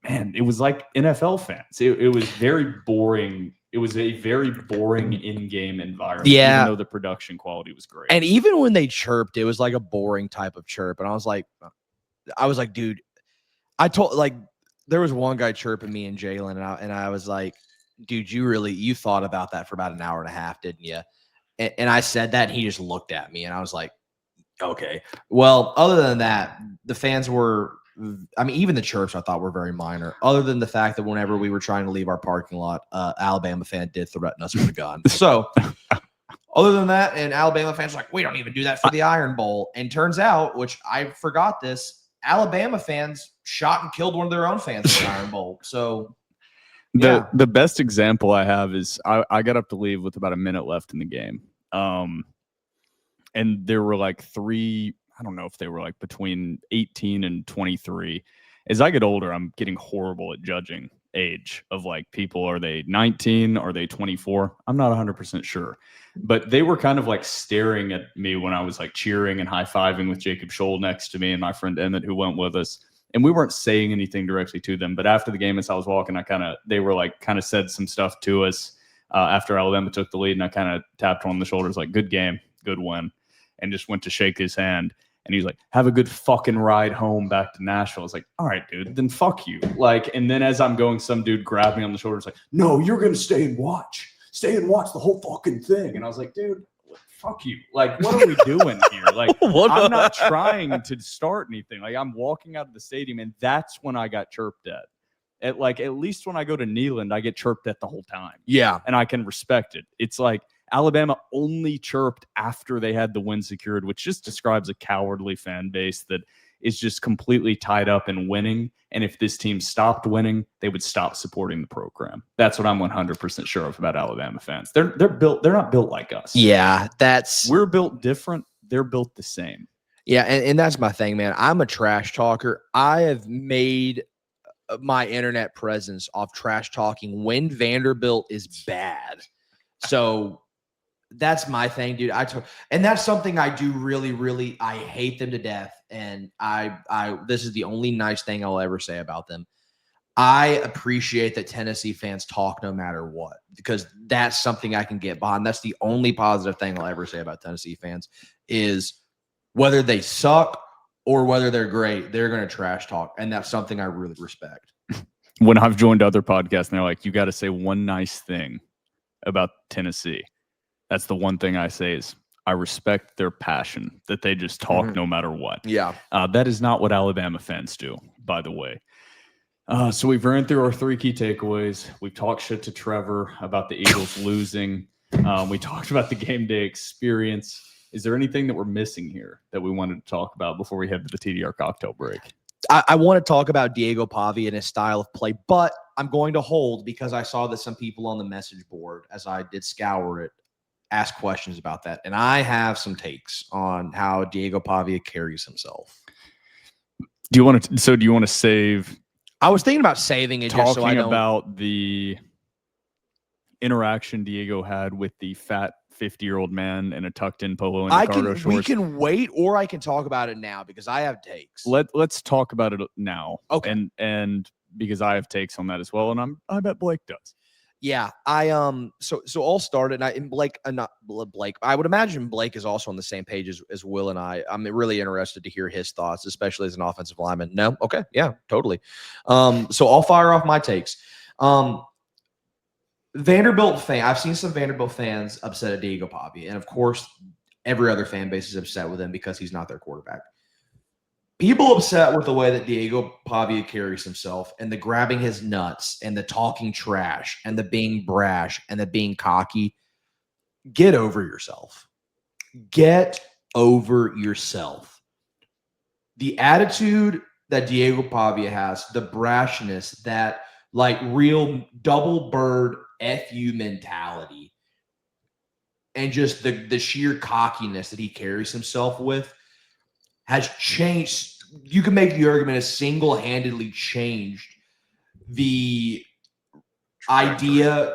C: man, it was like NFL fans. It was very boring. It was a very boring in-game environment,
E: Yeah.
C: even though the production quality was great.
E: And even when they chirped, it was like a boring type of chirp. And I was like, dude, there was one guy chirping me and Jalen, and I was like, dude, you thought about that for about an hour and a half, didn't you? And I said that, and he just looked at me, and I was like, okay. Well, other than that, the fans were, I mean, even the chirps I thought were very minor, other than the fact that whenever we were trying to leave our parking lot, Alabama fan did threaten us with a gun. So other than that, and Alabama fans were like, we don't even do that for the Iron Bowl. And turns out, which I forgot this, Alabama fans shot and killed one of their own fans for the Iron Bowl. So
C: the best example I have is I got up to leave with about a minute left in the game. And there were like 3, I don't know if they were like between 18 and 23. As I get older, I'm getting horrible at judging age of like people. Are they 19? Are they 24? I'm not 100% sure. But they were kind of like staring at me when I was like cheering and high-fiving with Jacob Scholl next to me and my friend Emmett who went with us. And we weren't saying anything directly to them. But after the game, as I was walking, they were like kind of said some stuff to us after Alabama took the lead. And I kind of tapped him on the shoulders like, good game, good win. And just went to shake his hand. And he's like, have a good fucking ride home back to Nashville. I was like, all right, dude, then fuck you. Like, and then as I'm going, some dude grabbed me on the shoulders like, no, you're going to stay and watch the whole fucking thing. And I was like, dude, fuck you. Like, what are we doing here? Like, I'm not trying to start anything. Like, I'm walking out of the stadium, and that's when I got chirped at. At least when I go to Neyland, I get chirped at the whole time.
E: yeah.
C: And I can respect it. It's like Alabama only chirped after they had the win secured, which just describes a cowardly fan base that is just completely tied up in winning. And if this team stopped winning, they would stop supporting the program. That's what I'm 100% sure of about Alabama fans. They're not built like us.
E: Yeah,
C: We're built different. They're built the same.
E: Yeah, and that's my thing, man. I'm a trash talker. I have made my internet presence off trash talking when Vanderbilt is bad. So that's my thing, dude. And that's something I do really, really, I hate them to death. And this is the only nice thing I'll ever say about them. I appreciate that Tennessee fans talk no matter what, because that's something I can get behind. That's the only positive thing I'll ever say about Tennessee fans is whether they suck or whether they're great, they're going to trash talk. And that's something I really respect.
C: When I've joined other podcasts and they're like, you got to say one nice thing about Tennessee. That's the one thing I say is I respect their passion, that they just talk no matter what.
E: Yeah.
C: That is not what Alabama fans do, by the way. So we've ran through our 3 key takeaways. We've talked shit to Trevor about the Eagles losing. We talked about the game day experience. Is there anything that we're missing here that we wanted to talk about before we head to the TDR cocktail break?
E: I want to talk about Diego Pavia and his style of play, but I'm going to hold because I saw that some people on the message board, as I did scour it, ask questions about that. And I have some takes on how Diego Pavia carries himself.
C: Do you want to save?
E: I was thinking about saving it just so I
C: Talking
E: don't.
C: about the interaction Diego had with the fat 50-year-old man in a tucked-in polo and cargo shorts.
E: We can wait, or I can talk about it now because I have takes.
C: Let's talk about it now.
E: Okay.
C: And because I have takes on that as well, and I bet Blake does.
E: Yeah, so all started, and Blake, not Blake. I would imagine Blake is also on the same page as Will and I. I'm really interested to hear his thoughts, especially as an offensive lineman. No, okay, yeah, totally. So I'll fire off my takes. Vanderbilt fan. I've seen some Vanderbilt fans upset at Diego Pavia, and of course, every other fan base is upset with him because he's not their quarterback. People upset with the way that Diego Pavia carries himself and the grabbing his nuts and the talking trash and the being brash and the being cocky. Get over yourself. Get over yourself. The attitude that Diego Pavia has, the brashness, that like real double bird FU mentality, and just the sheer cockiness that he carries himself with has changed. You can make the argument has single-handedly changed the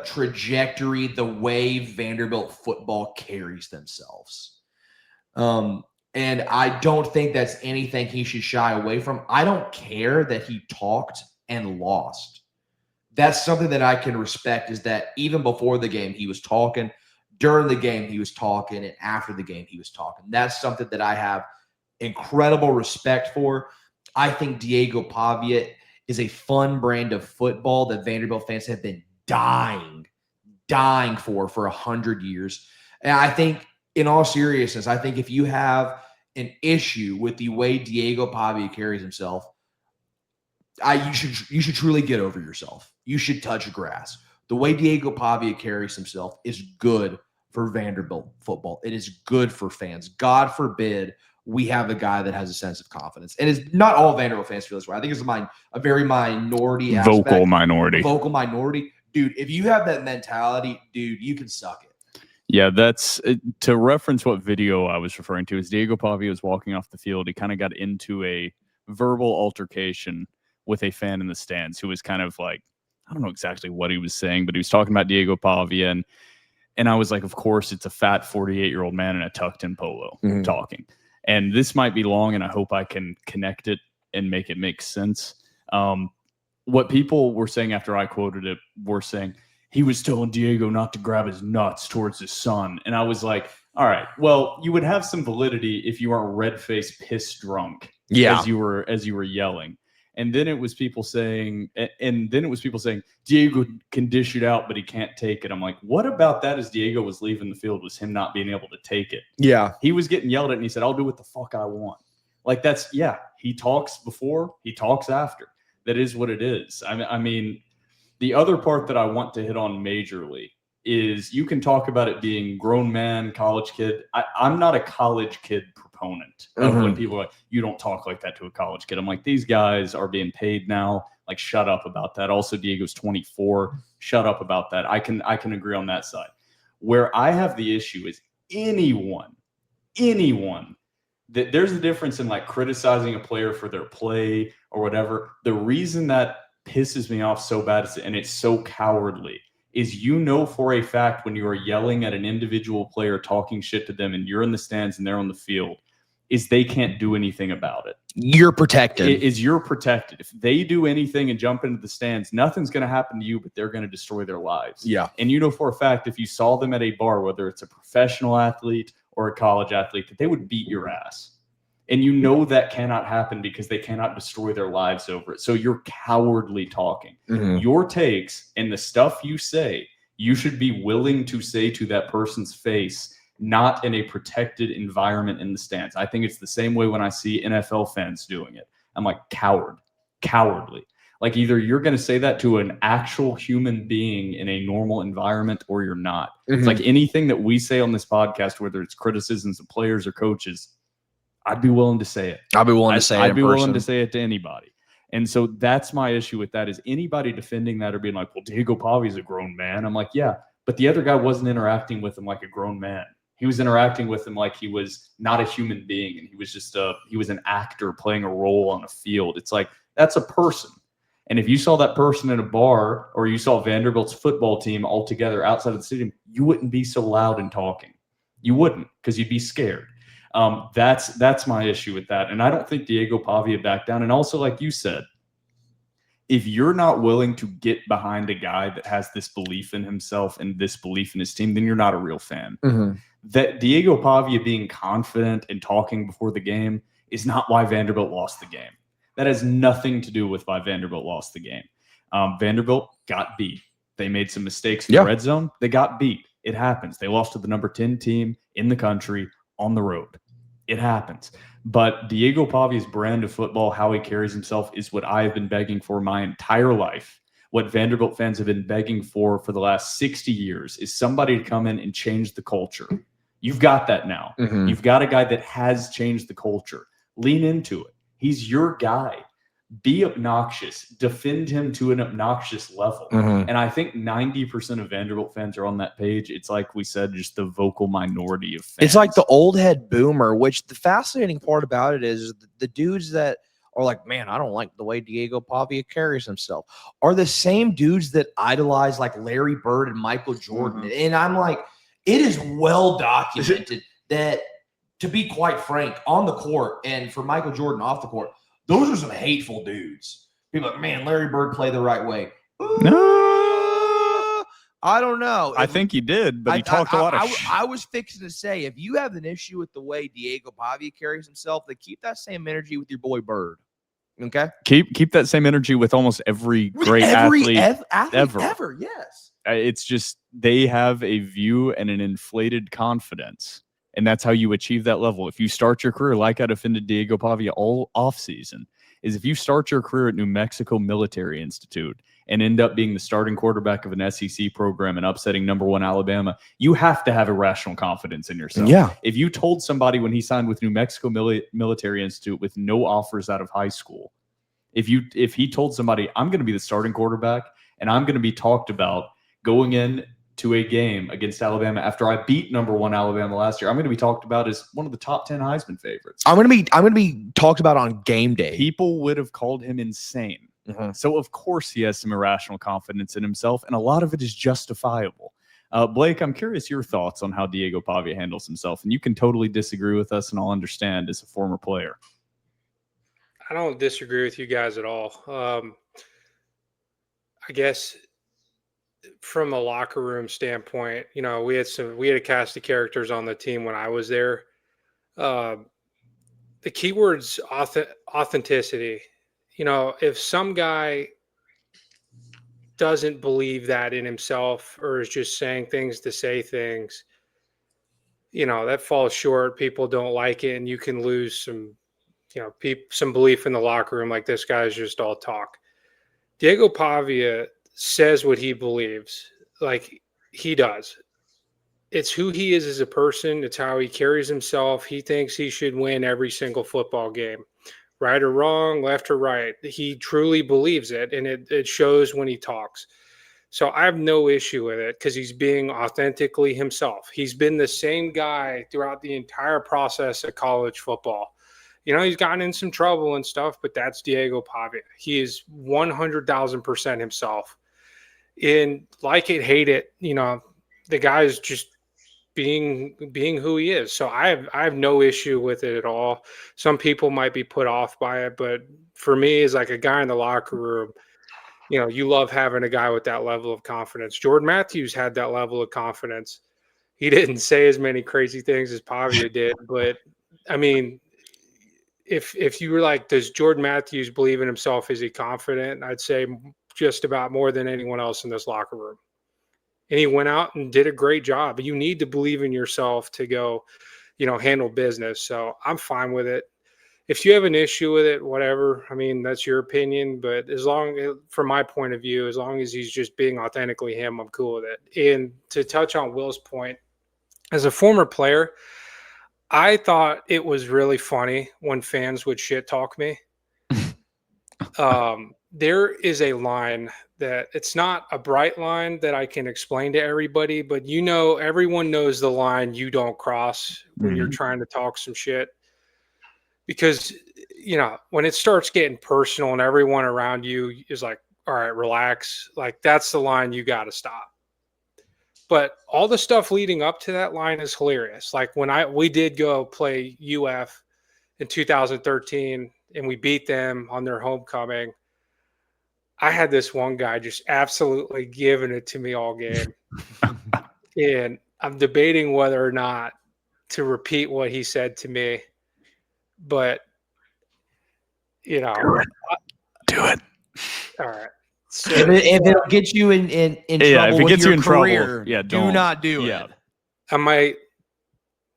E: trajectory, the way Vanderbilt football carries themselves. And I don't think that's anything he should shy away from. I don't care that he talked and lost. That's something that I can respect, is that even before the game, he was talking. During the game, he was talking. And after the game, he was talking. That's something that I have incredible respect for. I think Diego Pavia is a fun brand of football that Vanderbilt fans have been dying for 100 years. And I think, in all seriousness, I think if you have an issue with the way Diego Pavia carries himself, you should truly get over yourself. You should touch grass. The way Diego Pavia carries himself is good for Vanderbilt football. It is good for fans. God forbid we have a guy that has a sense of confidence. And it's not all Vanderbilt fans feel this way. I think it's a very minority aspect.
C: Vocal minority.
E: Dude, if you have that mentality, dude, you can suck it.
C: Yeah, that's to reference what video I was referring to. As Diego Pavia was walking off the field, he kind of got into a verbal altercation with a fan in the stands who was kind of like, I don't know exactly what he was saying, but he was talking about Diego Pavia. And I was like, of course, it's a fat 48-year-old man in a tucked-in polo talking. And this might be long, and I hope I can connect it and make it make sense. What people were saying after I quoted it were saying, he was telling Diego not to grab his nuts towards his son. And I was like, all right, well, you would have some validity if you weren't red-faced, pissed drunk as you were yelling. And then it was people saying, Diego can dish it out, but he can't take it. I'm like, what about that? As Diego was leaving the field, was him not being able to take it?
E: Yeah.
C: He was getting yelled at, and he said, I'll do what the fuck I want. Like, he talks before, he talks after. That is what it is. I mean, the other part that I want to hit on majorly is you can talk about it being grown man, college kid. I'm not a college kid proponent of when people are like, you don't talk like that to a college kid. I'm like, these guys are being paid now. Like, shut up about that. Also, Diego's 24. Shut up about that. I can agree on that side. Where I have the issue is anyone, that there's a difference in like criticizing a player for their play or whatever. The reason that pisses me off so bad and it's so cowardly is, for a fact, when you are yelling at an individual player, talking shit to them, and you're in the stands and they're on the field, is they can't do anything about it.
E: You're protected.
C: You're protected. If they do anything and jump into the stands, nothing's going to happen to you, but they're going to destroy their lives.
E: Yeah.
C: And for a fact, if you saw them at a bar, whether it's a professional athlete or a college athlete, that they would beat your ass. And that cannot happen because they cannot destroy their lives over it. So you're cowardly talking. Your takes and the stuff you say, you should be willing to say to that person's face, not in a protected environment in the stands. I think it's the same way when I see NFL fans doing it. I'm like, cowardly. Like, either you're going to say that to an actual human being in a normal environment or you're not. It's like anything that we say on this podcast, whether it's criticisms of players or coaches, I'd be willing to say it.
E: I'd be willing to
C: say it to anybody. And so that's my issue with that, is anybody defending that or being like, well, Diego Pavia's a grown man. I'm like, yeah, but the other guy wasn't interacting with him like a grown man. He was interacting with him like he was not a human being. And he was just he was an actor playing a role on a field. It's like, that's a person. And if you saw that person in a bar, or you saw Vanderbilt's football team all together outside of the stadium, you wouldn't be so loud and talking. You wouldn't, because you'd be scared. That's my issue with that. And I don't think Diego Pavia backed down. And also, like you said, if you're not willing to get behind a guy that has this belief in himself and this belief in his team, then you're not a real fan. That Diego Pavia being confident and talking before the game is not why Vanderbilt lost the game. That has nothing to do with why Vanderbilt lost the game. Vanderbilt got beat. They made some mistakes in the red zone. They got beat. It happens. They lost to the number 10 team in the country on the road. It happens. But Diego Pavia's brand of football, how he carries himself, is what I have been begging for my entire life. What Vanderbilt fans have been begging for the last 60 years is somebody to come in and change the culture. You've got that now. You've got a guy that has changed the culture. Lean into it. He's your guy. Be obnoxious. Defend him to an obnoxious level. And I think 90% of Vanderbilt fans are on that page. It's like we said, just the vocal minority of fans.
E: It's like the old head boomer, which the fascinating part about it is the dudes that are like, man, I don't like the way Diego Pavia carries himself, are the same dudes that idolize like Larry Bird and Michael Jordan. And I'm like, it is well documented that, to be quite frank, on the court and for Michael Jordan off the court, those are some hateful dudes. People are like, man, Larry Bird played the right way.
C: No.
E: I don't know.
C: I think he did, but he talked a lot of shit.
E: I was fixing to say, if you have an issue with the way Diego Pavia carries himself, then keep that same energy with your boy Bird. Okay?
C: Keep that same energy with almost every great athlete
E: ever. Yes.
C: It's just they have a view and an inflated confidence. And that's how you achieve that level. If you start your career, like I defended Diego Pavia all offseason, is if you start your career at New Mexico Military Institute and end up being the starting quarterback of an SEC program and upsetting number 1 Alabama, you have to have irrational confidence in yourself.
E: Yeah.
C: If you told somebody when he signed with New Mexico Military Institute with no offers out of high school, if he told somebody, I'm going to be the starting quarterback and I'm going to be talked about going in to a game against Alabama after I beat number 1 Alabama last year, I'm going to be talked about as one of the top 10 Heisman favorites.
E: I'm going to be talked about on game day.
C: People would have called him insane. So of course he has some irrational confidence in himself, and a lot of it is justifiable. Blake, I'm curious your thoughts on how Diego Pavia handles himself, and you can totally disagree with us, and I'll understand as a former player.
D: I don't disagree with you guys at all. I guess from a locker room standpoint, we had a cast of characters on the team when I was there. The keyword's authenticity. If some guy doesn't believe that in himself or is just saying things to say things, that falls short. People don't like it, and you can lose some belief in the locker room. Like, this guy's just all talk. Diego Pavia says what he believes, like he does. It's who he is as a person. It's how he carries himself. He thinks he should win every single football game, right or wrong, left or right. He truly believes it, and it shows when he talks. So I have no issue with it because he's being authentically himself. He's been the same guy throughout the entire process of college football. He's gotten in some trouble and stuff, but that's Diego Pavia. He is 100,000% himself. And like it, hate it, the guy is just being who he is. So I have no issue with it at all. Some people might be put off by it, but for me, as like a guy in the locker room, you love having a guy with that level of confidence. Jordan Matthews had that level of confidence. He didn't say as many crazy things as Pavia did, but I mean, if you were like, does Jordan Matthews believe in himself? Is he confident? I'd say just about more than anyone else in this locker room. And he went out and did a great job. You need to believe in yourself to go, handle business. So I'm fine with it. If you have an issue with it, whatever, I mean, that's your opinion. But from my point of view, as long as he's just being authentically him, I'm cool with it. And to touch on Will's point, as a former player, I thought it was really funny when fans would shit talk me. There is a line that it's not a bright line that I can explain to everybody, but everyone knows the line you don't cross when you're trying to talk some shit. Because, when it starts getting personal and everyone around you is like, all right, relax, like that's the line you got to stop. But all the stuff leading up to that line is hilarious. Like when we did go play UF in 2013 and we beat them on their homecoming, I had this one guy just absolutely giving it to me all game. And I'm debating whether or not to repeat what he said to me. But,
C: Do it.
D: All right. So,
E: If it'll get you in
C: Yeah,
E: trouble
C: if it
E: with
C: gets you
E: your
C: in trouble,
E: career,
C: yeah,
E: do
C: don't.
E: not do
C: Yeah.
E: it.
D: I might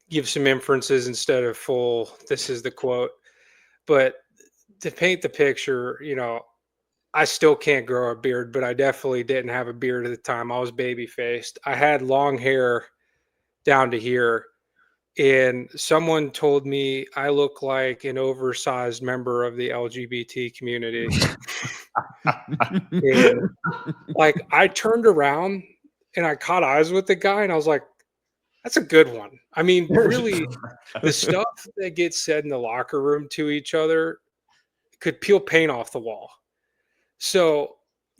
D: give some inferences instead of full. This is the quote. But to paint the picture, I still can't grow a beard, but I definitely didn't have a beard at the time. I was baby faced. I had long hair down to here. And someone told me I look like an oversized member of the LGBT community. And like I turned around and I caught eyes with the guy and I was like, that's a good one. I mean, really, the stuff that gets said in the locker room to each other could peel paint off the wall. So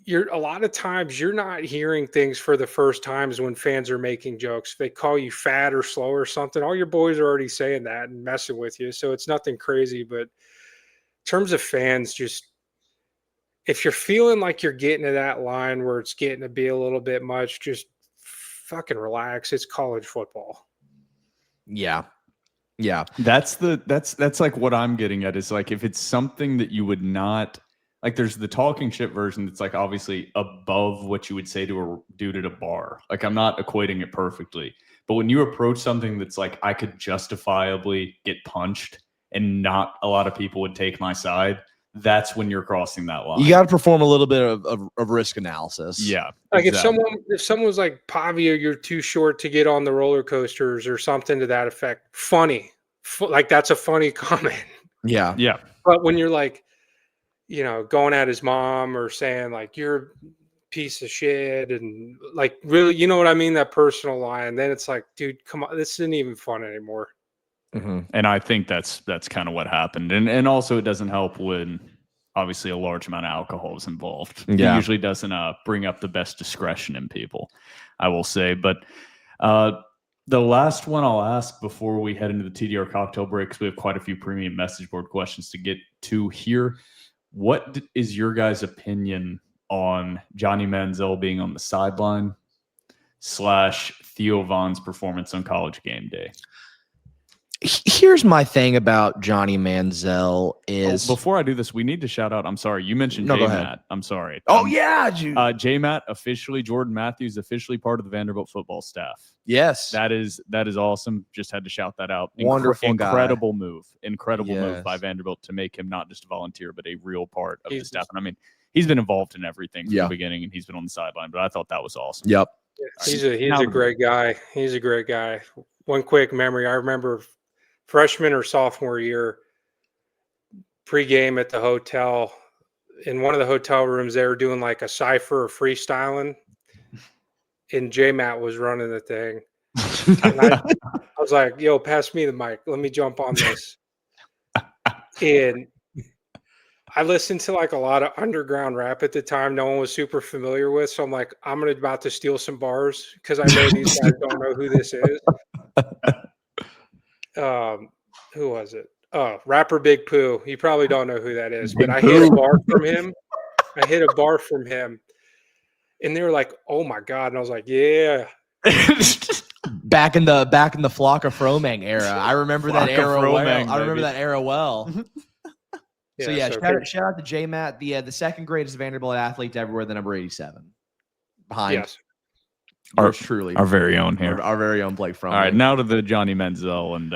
D: a lot of times you're not hearing things for the first times when fans are making jokes. They call you fat or slow or something. All your boys are already saying that and messing with you. So it's nothing crazy. But in terms of fans, just if you're feeling like you're getting to that line where it's getting to be a little bit much, just fucking relax. It's college football.
E: Yeah.
C: That's like what I'm getting at is like if it's something that you would not like, there's the talking shit version that's like obviously above what you would say to a dude at a bar. Like I'm not equating it perfectly, but when you approach something that's like I could justifiably get punched and not a lot of people would take my side, that's when you're crossing that line.
E: You got to perform a little bit of risk analysis.
C: Yeah.
D: Like
C: exactly.
D: if someone was like, Pavia, you're too short to get on the roller coasters or something to that effect, funny. Like that's a funny comment.
E: Yeah.
C: Yeah.
D: But when you're like, going at his mom or saying like you're a piece of shit and like really, you know what I mean? That personal line. Then it's like, dude, come on, this isn't even fun anymore.
E: Mm-hmm.
C: And I think that's kind of what happened. And also it doesn't help when obviously a large amount of alcohol is involved.
E: Yeah.
C: It usually doesn't bring up the best discretion in people, I will say. But the last one I'll ask before we head into the TDR cocktail break, because we have quite a few premium message board questions to get to here. What is your guys' opinion on Johnny Manziel being on the sideline / Theo Vaughn's performance on College Game Day?
E: Here's my thing about Johnny Manziel is
C: before I do this, we need to shout out. I'm sorry, you mentioned J-Matt. I'm sorry.
E: Yeah,
C: J-Matt officially, Jordan Matthews officially part of the Vanderbilt football staff.
E: Yes,
C: that is awesome. Just had to shout that out.
E: Wonderful
C: incredible
E: guy.
C: Move, incredible
E: Yes.
C: move by Vanderbilt to make him not just a volunteer but a real part of the staff. And I mean, he's been involved in everything from the beginning, and he's been on the sideline. But I thought that was awesome.
E: Yep,
D: He's a great guy. He's a great guy. One quick memory: I remember freshman or sophomore year, pregame at the hotel. In one of the hotel rooms, they were doing like a cipher or freestyling, and J-Matt was running the thing. And I was like, yo, pass me the mic. Let me jump on this. And I listened to like a lot of underground rap at the time no one was super familiar with. So I'm like, I'm about to steal some bars because I know these guys don't know who this is. Who was it? Rapper Big Pooh. You probably don't know who that is, but I hit a bar from him. And they were like, "Oh my god!" And I was like, "Yeah."
E: back in the Flocka Fromang era, I remember that era well. I remember that era well. So shout out to J-Matt, the second greatest Vanderbilt athlete to ever wear the number 87. Behind, truly
C: our very own here,
E: our very own Blake Fromang.
C: All right, now to the Johnny Manziel and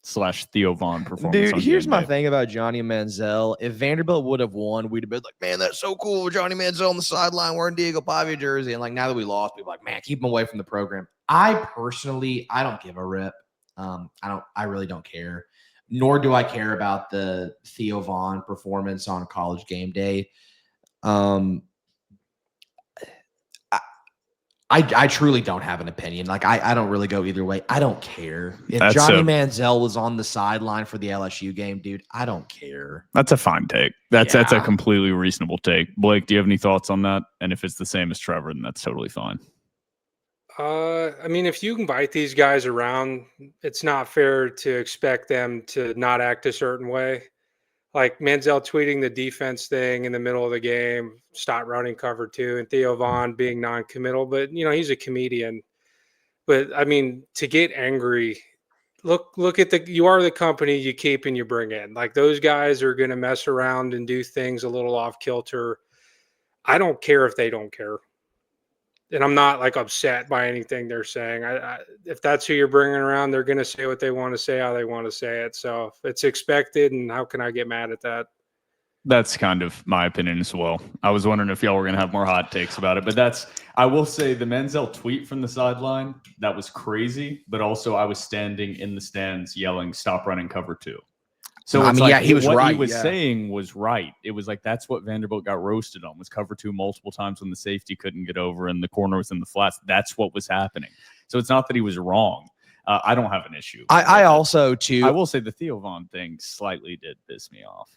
C: / Theo Vaughn performance.
E: Dude, here's my thing about Johnny Manziel. If Vanderbilt would have won, we'd have been like, man, that's so cool. Johnny Manziel on the sideline wearing Diego Pavia jersey. And like now that we lost, people are like, man, keep him away from the program. I don't give a rip. I really don't care. Nor do I care about the Theo Vaughn performance on College Game Day. I truly don't have an opinion. Like I don't really go either way. I don't care. If Johnny Manziel was on the sideline for the LSU game, dude, I don't care.
C: That's a fine take. That's a completely reasonable take. Blake, do you have any thoughts on that? And if it's the same as Trevor, then that's totally fine.
D: I mean, if you invite these guys around, it's not fair to expect them to not act a certain way. like Manziel tweeting the defense thing in the middle of the game, stop running cover 2, and Theo Vaughn being non-committal. But he's a comedian. But I mean, to get angry, look at you are the company you keep and you bring in. Like, those guys are going to mess around and do things a little off kilter. I don't care if they don't care. And I'm not like upset by anything they're saying. If that's who you're bringing around, they're going to say what they want to say, how they want to say it. So it's expected. And how can I get mad at that?
C: That's kind of my opinion as well. I was wondering if y'all were going to have more hot takes about it, but I will say the Manziel tweet from the sideline, that was crazy, but also I was standing in the stands yelling, stop running cover 2. So
E: I
C: it's
E: mean,
C: like,
E: yeah, he was
C: what
E: right.
C: he was
E: Yeah.
C: saying was right. It was like, that's what Vanderbilt got roasted on, was cover 2 multiple times when the safety couldn't get over and the corner was in the flats. That's what was happening. So it's not that he was wrong. I don't have an issue.
E: I also, too.
C: I will say the Theo Vaughn thing slightly did piss me off.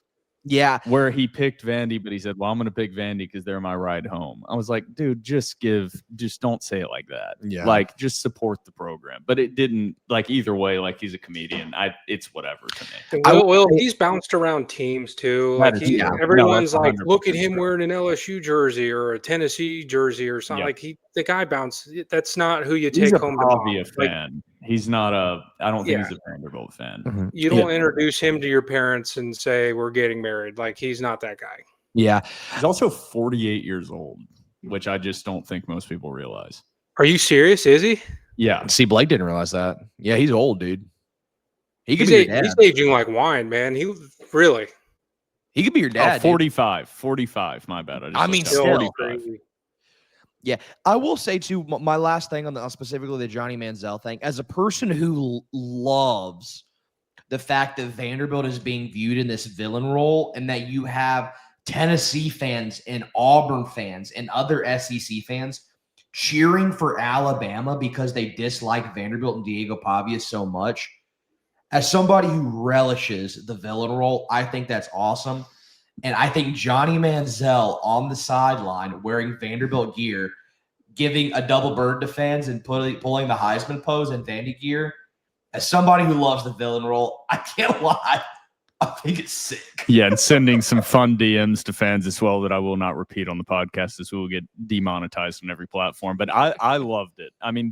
E: Yeah.
C: Where he picked Vandy, but he said, well, I'm going to pick Vandy because they're my ride home. I was like, dude, just don't say it like that.
E: Yeah.
C: Like, just support the program. But it didn't, like, either way, like, he's a comedian. It's whatever to me.
D: Well, he's bounced around teams too. Like, everyone's
C: No,
D: like,
C: 100%
D: look at him
C: true.
D: wearing an LSU jersey or a Tennessee jersey or something.
C: Yep.
D: Like, the guy bounced. That's not who you
C: He's
D: take
C: a
D: home to
C: Pavia
D: mom. Like,
C: fan. He's not I don't think he's a Vanderbilt fan.
E: Mhm.
D: you don't introduce him to your parents and say, we're getting married. Like, he's not that guy.
E: Yeah.
C: He's also 48 years old, which I just don't think most people realize.
D: Are you serious? Is he?
C: Yeah.
E: See, Blake didn't realize that. Yeah, he's old, dude. He could be your dad.
D: He's aging like wine, man. He really.
E: He could be your dad.
C: Oh, 45. 45. My bad.
E: I mean,
C: still
E: still.
C: 45.
E: Yeah, I will say too. My last thing on specifically the Johnny Manziel thing, as a person who loves the fact that Vanderbilt is being viewed in this villain role, and that you have Tennessee fans and Auburn fans and other SEC fans cheering for Alabama because they dislike Vanderbilt and Diego Pavia so much. As somebody who relishes the villain role, I think that's awesome. And I think Johnny Manziel on the sideline wearing Vanderbilt gear, giving a double bird to fans and pulling the Heisman pose in Vandy gear, as somebody who loves the villain role, I can't lie. I think it's sick.
C: Yeah, and sending some fun DMs to fans as well that I will not repeat on the podcast, as we will get demonetized on every platform. But I loved it. I mean,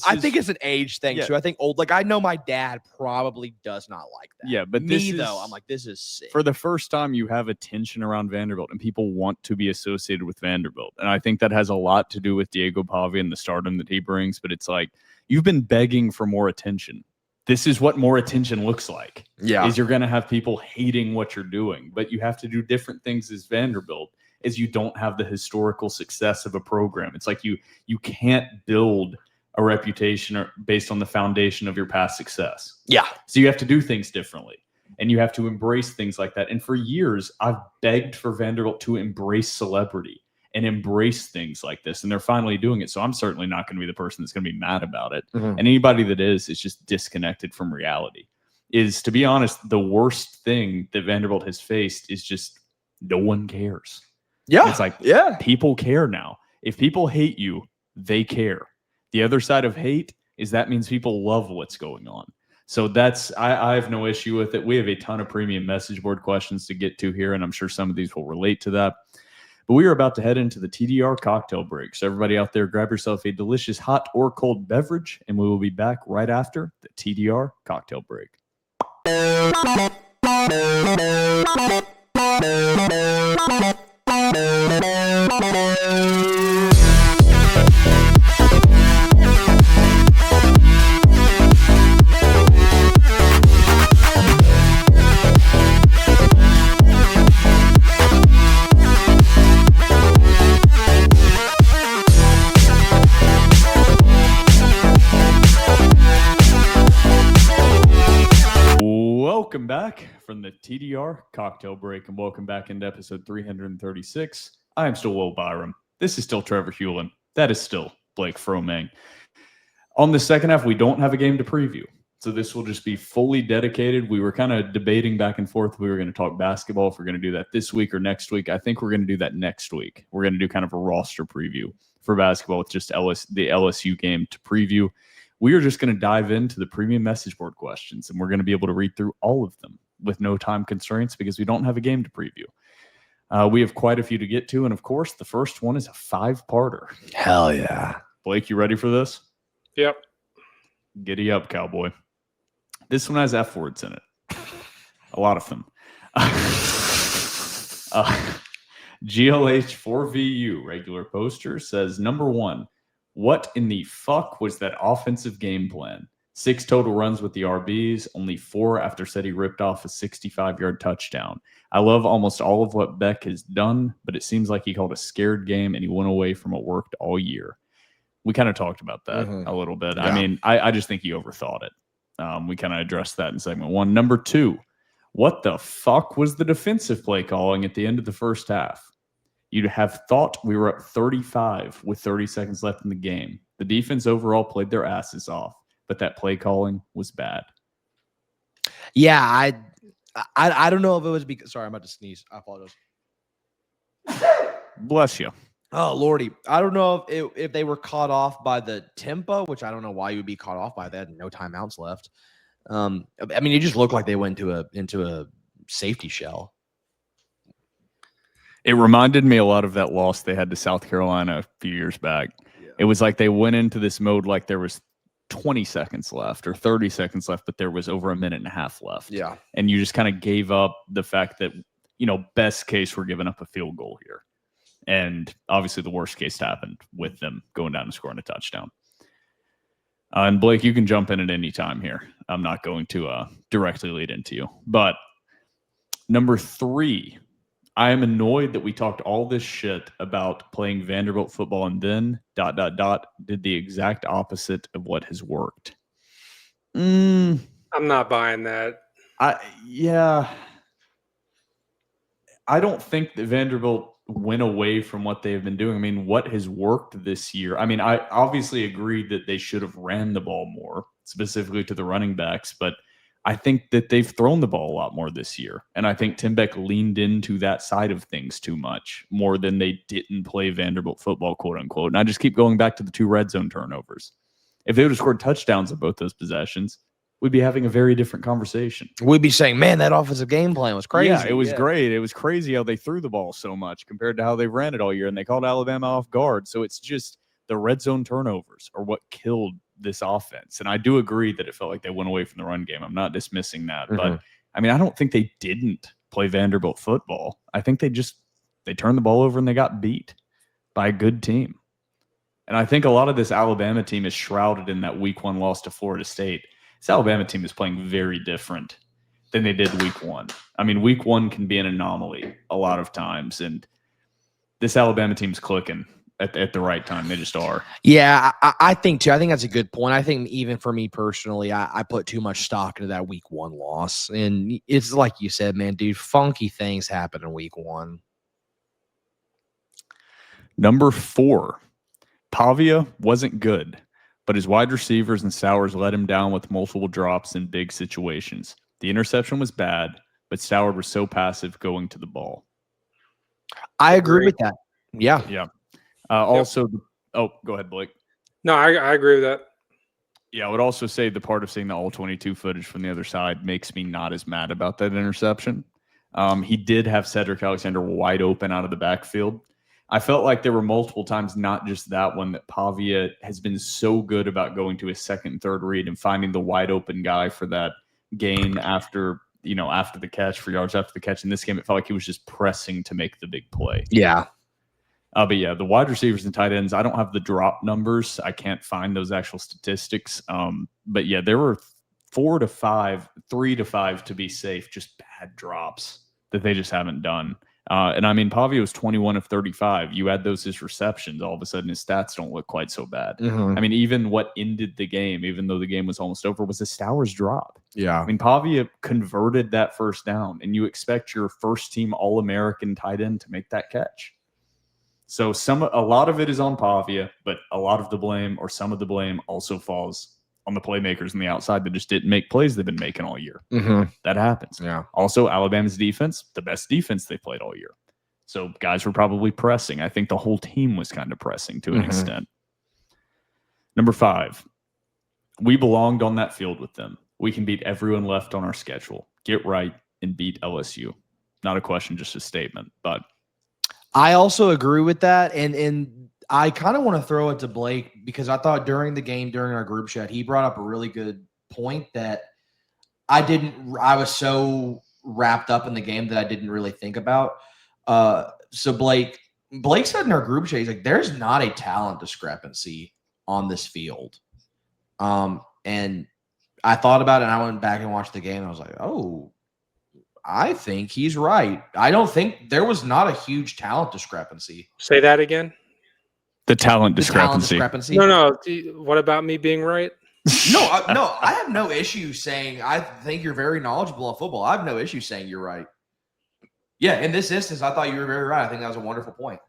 C: I think
E: it's an age thing too. I think I know my dad probably does not like that.
C: Yeah, but
E: I'm like, this is sick.
C: For the first time, you have attention around Vanderbilt, and people want to be associated with Vanderbilt. And I think that has a lot to do with Diego Pavia and the stardom that he brings. But it's like, you've been begging for more attention. This is what more attention looks like.
E: Yeah.
C: Is you're going to have people hating what you're doing, but you have to do different things as Vanderbilt, as you don't have the historical success of a program. It's like you can't build a reputation based on the foundation of your past success.
E: Yeah.
C: So you have to do things differently, and you have to embrace things like that. And for years, I've begged for Vanderbilt to embrace celebrity and embrace things like this, and they're finally doing it. So I'm certainly not going to be the person that's going to be mad about it.
E: Mhm.
C: And anybody that is just disconnected from reality. Is, to be honest, the worst thing that Vanderbilt has faced is just no one cares.
E: Yeah.
C: It's like,
E: yeah.
C: people care now. If people hate you, they care. The other side of hate is that means people love what's going on. So I have no issue with it. We have a ton of premium message board questions to get to here, and I'm sure some of these will relate to that. But we are about to head into the TDR cocktail break. So everybody out there, grab yourself a delicious hot or cold beverage, and we will be back right after the TDR cocktail break. Welcome back from the TDR cocktail break, and welcome back into episode 336. I am still Will Byrum. This is still Trevor Hulan. That is still Blake Fromang. On the second half, we don't have a game to preview, so this will just be fully dedicated. We were kind of debating back and forth. We were going to talk basketball, if we're going to do that this week or next week. I think we're going to do that next week. We're going to do kind of a roster preview for basketball with just the LSU game to preview. We are just going to dive into the premium message board questions, and we're going to be able to read through all of them. with no time constraints because we don't have a game to preview. We have quite a few to get to, and of course, the first one is a 5-parter.
E: Hell yeah.
C: Blake, you ready for this?
D: Yep.
C: Giddy up, cowboy. This one has F words in it. A lot of them. GLH4VU regular poster says, number 1, what in the fuck was that offensive game plan? 6 total runs with the RBs, only 4 after Seti ripped off a 65-yard touchdown. I love almost all of what Beck has done, but it seems like he called a scared game and he went away from what worked all year. We kind of talked about that a little bit.
E: Yeah.
C: I mean, I just think he overthought it. We kind of addressed that in segment 1. Number 2, what the fuck was the defensive play calling at the end of the first half? You'd have thought we were up 35 with 30 seconds left in the game. The defense overall played their asses off, but that play calling was bad.
E: Yeah, I don't know if it was because. Sorry, I'm about to sneeze. I apologize.
C: Bless you.
E: Oh Lordy, I don't know if they were caught off by the tempo, which I don't know why you would be caught off by that. No timeouts left. I mean, it just looked like they went into a safety shell.
C: It reminded me a lot of that loss they had to South Carolina a few years back. Yeah. It was like they went into this mode like there was 20 seconds left or 30 seconds left, but there was over a minute and a half left.
E: Yeah.
C: And you just kind of gave up the fact that, best case, we're giving up a field goal here. And obviously the worst case happened with them going down and scoring a touchdown. And Blake, you can jump in at any time here. I'm not going to directly lead into you. But number 3, I am annoyed that we talked all this shit about playing Vanderbilt football and then ... did the exact opposite of what has worked.
D: I'm not buying that.
C: I don't think that Vanderbilt went away from what they have been doing. I mean, what has worked this year? I mean, I obviously agree that they should have ran the ball more, specifically to the running backs, but I think that they've thrown the ball a lot more this year. And I think Tim Beck leaned into that side of things too much, more than they didn't play Vanderbilt football, quote unquote. And I just keep going back to the 2 red zone turnovers. If they would have scored touchdowns on both those possessions, we'd be having a very different conversation.
E: We'd be saying, man, that offensive game plan was crazy.
C: Yeah, it was great. It was crazy how they threw the ball so much compared to how they ran it all year, and they called Alabama off guard. So it's just the red zone turnovers are what killed this offense. And I do agree that it felt like they went away from the run game. I'm not dismissing that. But, I mean, I don't think they didn't play Vanderbilt football. I think they turned the ball over and they got beat by a good team. And I think a lot of this Alabama team is shrouded in that week 1 loss to Florida State. This Alabama team is playing very different than they did week 1. I mean, week 1 can be an anomaly a lot of times. And this Alabama team's clicking at the right time. They just are.
E: Yeah, I think too. I think that's a good point. I think even for me personally, I put too much stock into that week 1 loss. And it's like you said, man, dude, funky things happen in week 1.
C: Number 4, Pavia wasn't good, but his wide receivers and Stowers let him down with multiple drops in big situations. The interception was bad, but Stowers was so passive going to the ball.
E: I agree with that. Yeah.
C: Yeah. Also, go ahead, Blake.
D: No, I agree with that.
C: Yeah, I would also say the part of seeing the all-22 footage from the other side makes me not as mad about that interception. He did have Cedric Alexander wide open out of the backfield. I felt like there were multiple times, not just that one, that Pavia has been so good about going to his second and third read and finding the wide open guy for that gain after the catch, for yards after the catch. In this game, it felt like he was just pressing to make the big play.
E: Yeah.
C: But yeah, the wide receivers and tight ends, I don't have the drop numbers. I can't find those actual statistics. But yeah, there were 3 to 5 to be safe, just bad drops that they just haven't done. And I mean, Pavia was 21 of 35. You add those his receptions, all of a sudden his stats don't look quite so bad. I mean, even what ended the game, even though the game was almost over, was a Stowers drop.
E: Yeah.
C: I mean, Pavia converted that first down, and you expect your first team All-American tight end to make that catch. So a lot of it is on Pavia, but a lot of the blame, or some of the blame, also falls on the playmakers on the outside that just didn't make plays they've been making all year. That happens.
E: Yeah.
C: Also, Alabama's defense, the best defense they played all year. So guys were probably pressing. I think the whole team was kind of pressing to an extent. Number 5, we belonged on that field with them. We can beat everyone left on our schedule. Get right, and beat LSU. Not a question, just a statement. But
E: I also agree with that. And I kind of want to throw it to Blake because I thought during the game, during our group chat, he brought up a really good point that I was so wrapped up in the game that I didn't really think about. So Blake said in our group chat, he's like, there's not a talent discrepancy on this field. And I thought about it and I went back and watched the game and I was like, oh, I think he's right. I don't think there was not a huge talent discrepancy.
D: Say that again.
C: the talent discrepancy.
D: No. What about me being right?
E: No, I have no issue saying I think you're very knowledgeable on football. I have no issue saying you're right. Yeah, in this instance, I thought you were very right. I think that was a wonderful point.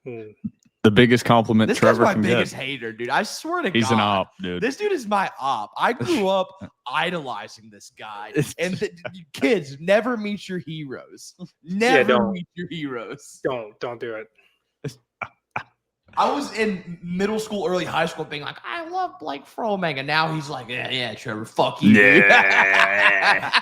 C: The biggest compliment
E: This
C: Trevor
E: guy's
C: can
E: my
C: get.
E: biggest hater, dude. I swear to God.
C: He's an op, dude.
E: This dude is my op. I grew up idolizing this guy. And kids, never meet your heroes. Never meet your heroes.
D: Don't do it.
E: I was in middle school, early high school being like, I love Blake Fromang. And now he's like, yeah, Trevor, fuck you.
C: Yeah.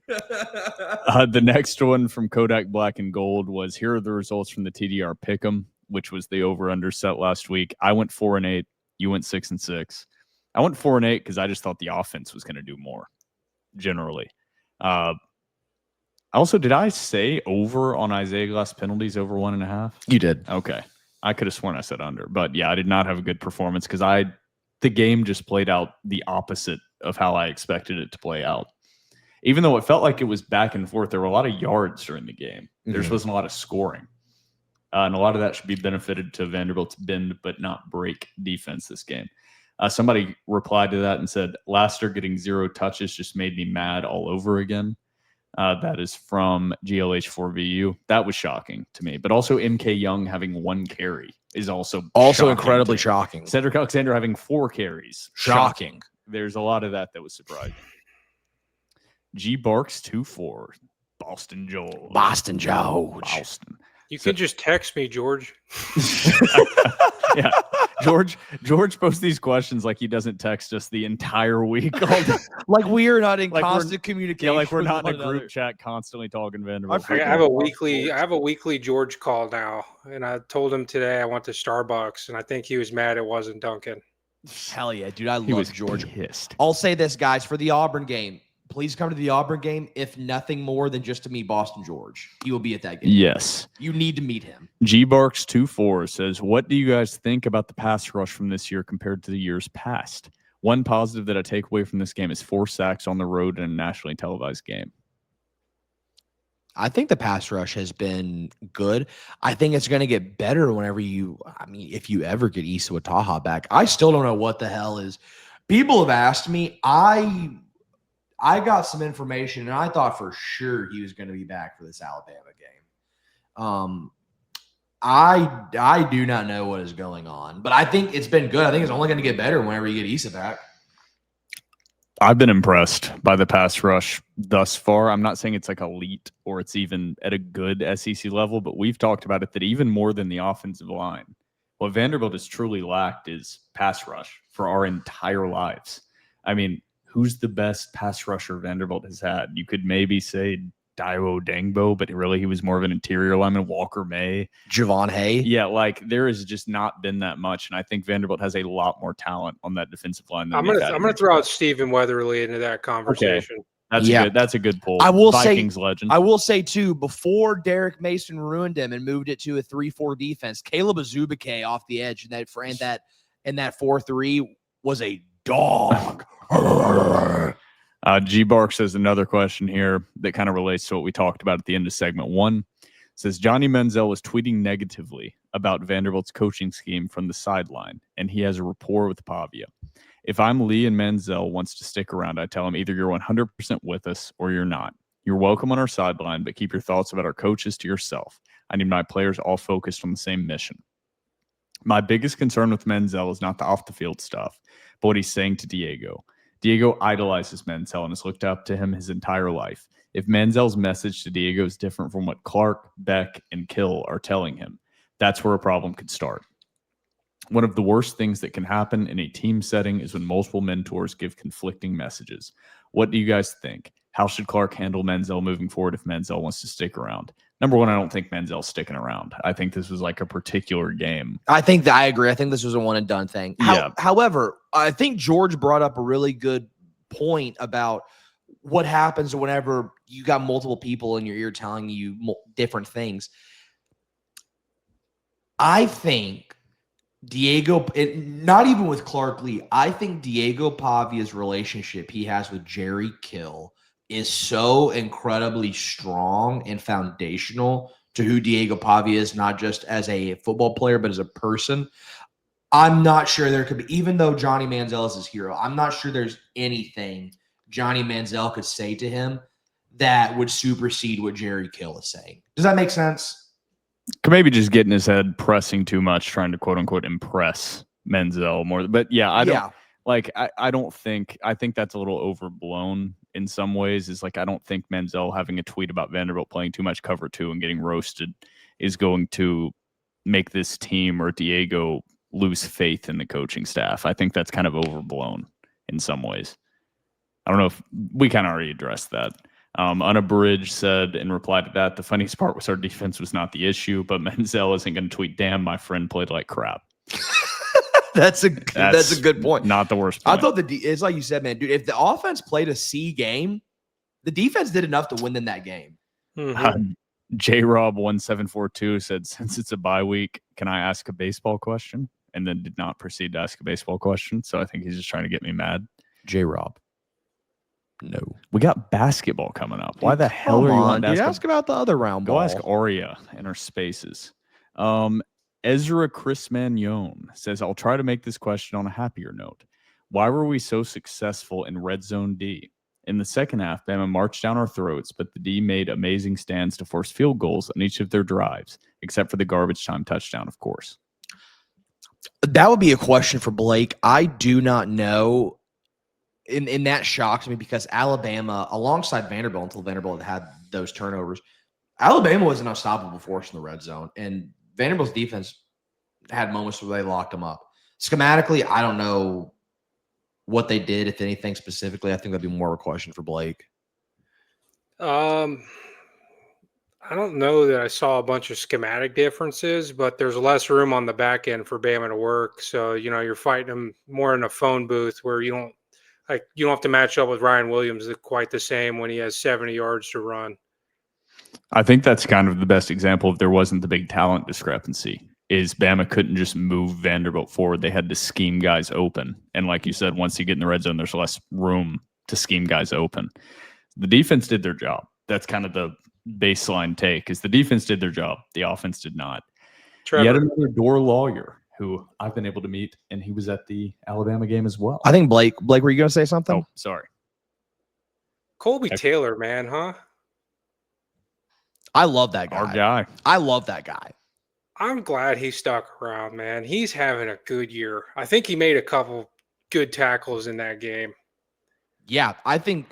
C: The next one from Kodak Black and Gold was, here are the results from the TDR Pick'em, which was the over-under set last week. I went 4-8. You went 6-6. I went 4-8 because I just thought the offense was going to do more, generally. Also, did I say over on Isaiah Glass penalties over 1.5?
E: You did.
C: Okay. I could have sworn I said under. But, yeah, I did not have a good performance because the game just played out the opposite of how I expected it to play out. Even though it felt like it was back and forth, there were a lot of yards during the game. There just wasn't a lot of scoring. And a lot of that should be benefited to Vanderbilt's bend but not break defense this game. Somebody replied to that and said, Laster getting 0 touches just made me mad all over again. That is from GLH4VU. That was shocking to me. But also MK Young having 1 carry is also
E: incredibly shocking.
C: Cedric Alexander having 4 carries.
E: Shocking.
C: There's a lot of that was surprising. G Barks 2-4. Boston George.
E: Boston.
D: You can just text me, George.
C: Yeah. George posts these questions like he doesn't text us the entire week.
E: Like we are not in
C: Like
E: constant communication.
C: Yeah, like we're not in a
E: one
C: group
E: another.
C: chat constantly talking Vanderbilt.
D: I have a weekly George call now, and I told him today I went to Starbucks, and I think he was mad it wasn't Dunkin'.
E: Hell yeah, dude. I
C: He
E: love
C: was
E: George.
C: pissed.
E: I'll say this, guys, for the Auburn game. Please come to the Auburn game, if nothing more than just to meet Boston George. He will be at that game.
C: Yes.
E: You need to meet him.
C: G Barks 2-4 says, what do you guys think about the pass rush from this year compared to the years past? One positive that I take away from this game is 4 sacks on the road in a nationally televised game.
E: I think the pass rush has been good. I think it's going to get better if you ever get Issa Wataha back. I still don't know what the hell is. People have asked me. I got some information, and I thought for sure he was going to be back for this Alabama game. I do not know what is going on, but I think it's been good. I think it's only going to get better whenever you get Issa back.
C: I've been impressed by the pass rush thus far. I'm not saying it's like elite or it's even at a good SEC level, but we've talked about it that even more than the offensive line, what Vanderbilt has truly lacked is pass rush for our entire lives. I mean, who's the best pass rusher Vanderbilt has had? You could maybe say Daiwo Dangbo, but really he was more of an interior lineman. Walker May.
E: Javon Hay.
C: Yeah, like there has just not been that much. And I think Vanderbilt has a lot more talent on that defensive line.
D: I'm gonna throw out Stephen Weatherly into that conversation.
C: Okay. That's a good pull.
E: I will
C: Vikings legend.
E: I will say too, before Derek Mason ruined him and moved it to a 3-4 defense, Caleb Azubike off the edge in that 4-3 was a dog.
C: G Bark says another question here that kind of relates to what we talked about at the end of segment 1. Says Johnny Manziel was tweeting negatively about Vanderbilt's coaching scheme from the sideline, and he has a rapport with Pavia. If I'm Lee and Manziel wants to stick around, I tell him either you're 100% with us or you're not. You're welcome on our sideline, but keep your thoughts about our coaches to yourself. I need my players all focused on the same mission. My biggest concern with Manziel is not the off-the-field stuff, but what he's saying to Diego. Diego idolizes Manziel and has looked up to him his entire life. If Manziel's message to Diego is different from what Clark, Beck, and Kill are telling him, that's where a problem could start. One of the worst things that can happen in a team setting is when multiple mentors give conflicting messages. What do you guys think? How should Clark handle Manziel moving forward if Manziel wants to stick around? Number one, I don't think Manziel's sticking around. I think this was like a particular game.
E: I think that I agree. I think this was a one and done thing.
C: Yeah.
E: However, I think George brought up a really good point about what happens whenever you got multiple people in your ear telling you different things. I think not even with Clark Lee, I think Diego Pavia's relationship he has with Jerry Kill is so incredibly strong and foundational to who Diego Pavia is, not just as a football player, but as a person. I'm not sure there could be, even though Johnny Manziel is his hero, I'm not sure there's anything Johnny Manziel could say to him that would supersede what Jerry Kill is saying. Does that make sense?
C: Could maybe just get in his head, pressing too much, trying to quote unquote impress Manziel more. But yeah, I think that's a little overblown in some ways. Is like, I don't think Manziel having a tweet about Vanderbilt playing too much cover 2 and getting roasted is going to make this team or Diego lose faith in the coaching staff. I think that's kind of overblown in some ways. I don't know if we kind of already addressed that. Unabridged said in reply to that, the funniest part was our defense was not the issue, but Manziel isn't going to tweet, "Damn, my friend played like crap."
E: That's a good point.
C: Not the worst point.
E: I thought it's like you said, man, dude, if the offense played a C game, the defense did enough to win them that game.
D: Mm-hmm.
C: JRob1742 said, since it's a bye week, can I ask a baseball question? And then did not proceed to ask a baseball question. So I think he's just trying to get me mad.
E: J-Rob. No.
C: We got basketball coming up. Why the hell are you on basketball?
E: Ask about the other round ball.
C: Go ask Aria in our spaces. Ezra Chris Magnon says, I'll try to make this question on a happier note. Why were we so successful in red zone D? In the second half, Bama marched down our throats, but the D made amazing stands to force field goals on each of their drives, except for the garbage time touchdown, of course.
E: That would be a question for Blake. I do not know. And that shocks me because Alabama, alongside Vanderbilt, until Vanderbilt had those turnovers, Alabama was an unstoppable force in the red zone. And Vanderbilt's defense had moments where they locked them up. Schematically, I don't know what they did, if anything specifically. I think that'd be more of a question for Blake.
D: I don't know that I saw a bunch of schematic differences, but there's less room on the back end for Bama to work. So, you're fighting them more in a phone booth where you don't have to match up with Ryan Williams quite the same when he has 70 yards to run.
C: I think that's kind of the best example if there wasn't the big talent discrepancy. Is Bama couldn't just move Vanderbilt forward. They had to scheme guys open. And like you said, once you get in the red zone, there's less room to scheme guys open. The defense did their job. That's kind of the baseline take, is the defense did their job. The offense did not.
D: Trevor.
C: Yet another door lawyer who I've been able to meet, and he was at the Alabama game as well.
E: I think Blake, were you going to say something?
C: Oh, sorry.
D: Colby Taylor, man, huh?
E: I love that guy.
C: Our guy.
E: I love that guy.
D: I'm glad he stuck around, man. He's having a good year. I think he made a couple good tackles in that game.
E: Yeah, I think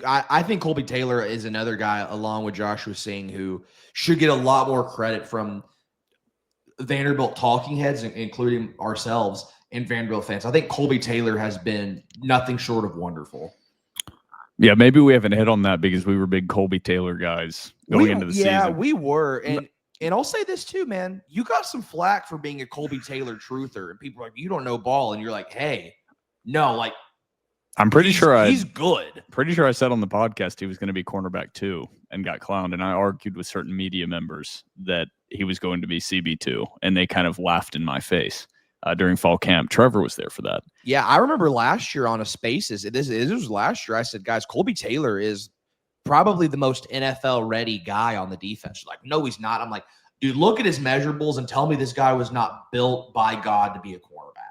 E: Colby Taylor is another guy, along with Joshua Singh, who should get a lot more credit from Vanderbilt talking heads, including ourselves and Vanderbilt fans. I think Colby Taylor has been nothing short of wonderful.
C: Yeah, maybe we haven't hit on that because we were big Colby Taylor guys going into the season.
E: Yeah, we were. And I'll say this too, man. You got some flack for being a Colby Taylor truther. And people are like, you don't know ball. And you're like, hey, no, like,
C: I'm pretty sure
E: he's good.
C: Pretty sure I said on the podcast he was going to be cornerback 2 and got clowned. And I argued with certain media members that he was going to be CB2, and they kind of laughed in my face during fall camp. Trevor was there for that.
E: Yeah, I remember last year on a Spaces. This was last year. I said, guys, Colby Taylor is probably the most NFL ready guy on the defense. Like, no, he's not. I'm like, dude, look at his measurables and tell me this guy was not built by God to be a quarterback.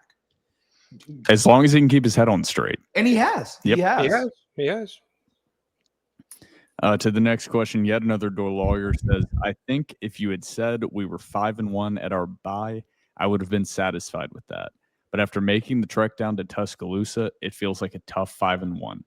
C: As long as he can keep his head on straight.
E: And he has.
C: Yep.
D: He has.
C: To the next question, yet another door lawyer says, I think if you had said we were 5-1 at our bye, I would have been satisfied with that. But after making the trek down to Tuscaloosa, it feels like a tough 5-1.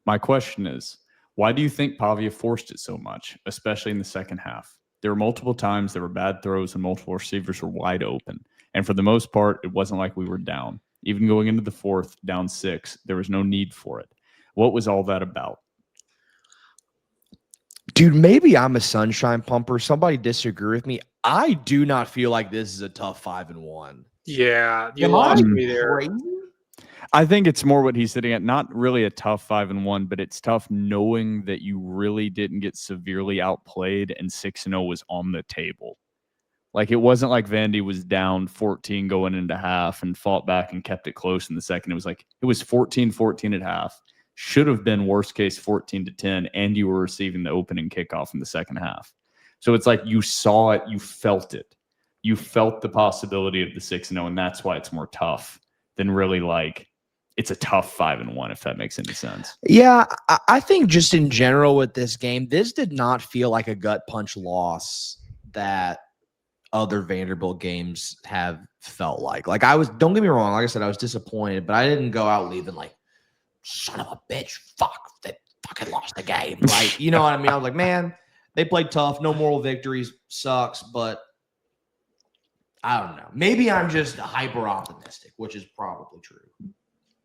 C: My question is, why do you think Pavia forced it so much, especially in the second half? There were multiple times there were bad throws and multiple receivers were wide open. And for the most part, it wasn't like we were down. Even going into the fourth, down 6, there was no need for it. What was all that about?
E: Dude, maybe I'm a sunshine pumper. Somebody disagree with me. I do not feel like this is a tough 5-1.
D: Yeah, you
E: Am I
D: lost me there.
E: crazy?
C: I think it's more what he's sitting at. Not really a tough 5-1, but it's tough knowing that you really didn't get severely outplayed and 6-0 was on the table. Like, it wasn't like Vandy was down 14 going into half and fought back and kept it close in the second. It was like it was 14-14 at half. Should have been worst case 14-10, and you were receiving the opening kickoff in the second half. So it's like you saw it, you felt it. You felt the possibility of the 6-0, and that's why it's more tough than really like it's a tough 5-1, if that makes any sense.
E: Yeah, I think just in general with this game, this did not feel like a gut punch loss that other Vanderbilt games have felt like. Like, don't get me wrong, like I said, I was disappointed, but I didn't go out leaving like, son of a bitch, fuck, they fucking lost the game. Like, you know what I mean? I was like, man, they played tough, no moral victories, sucks, but I don't know. Maybe I'm just hyper optimistic, which is probably true.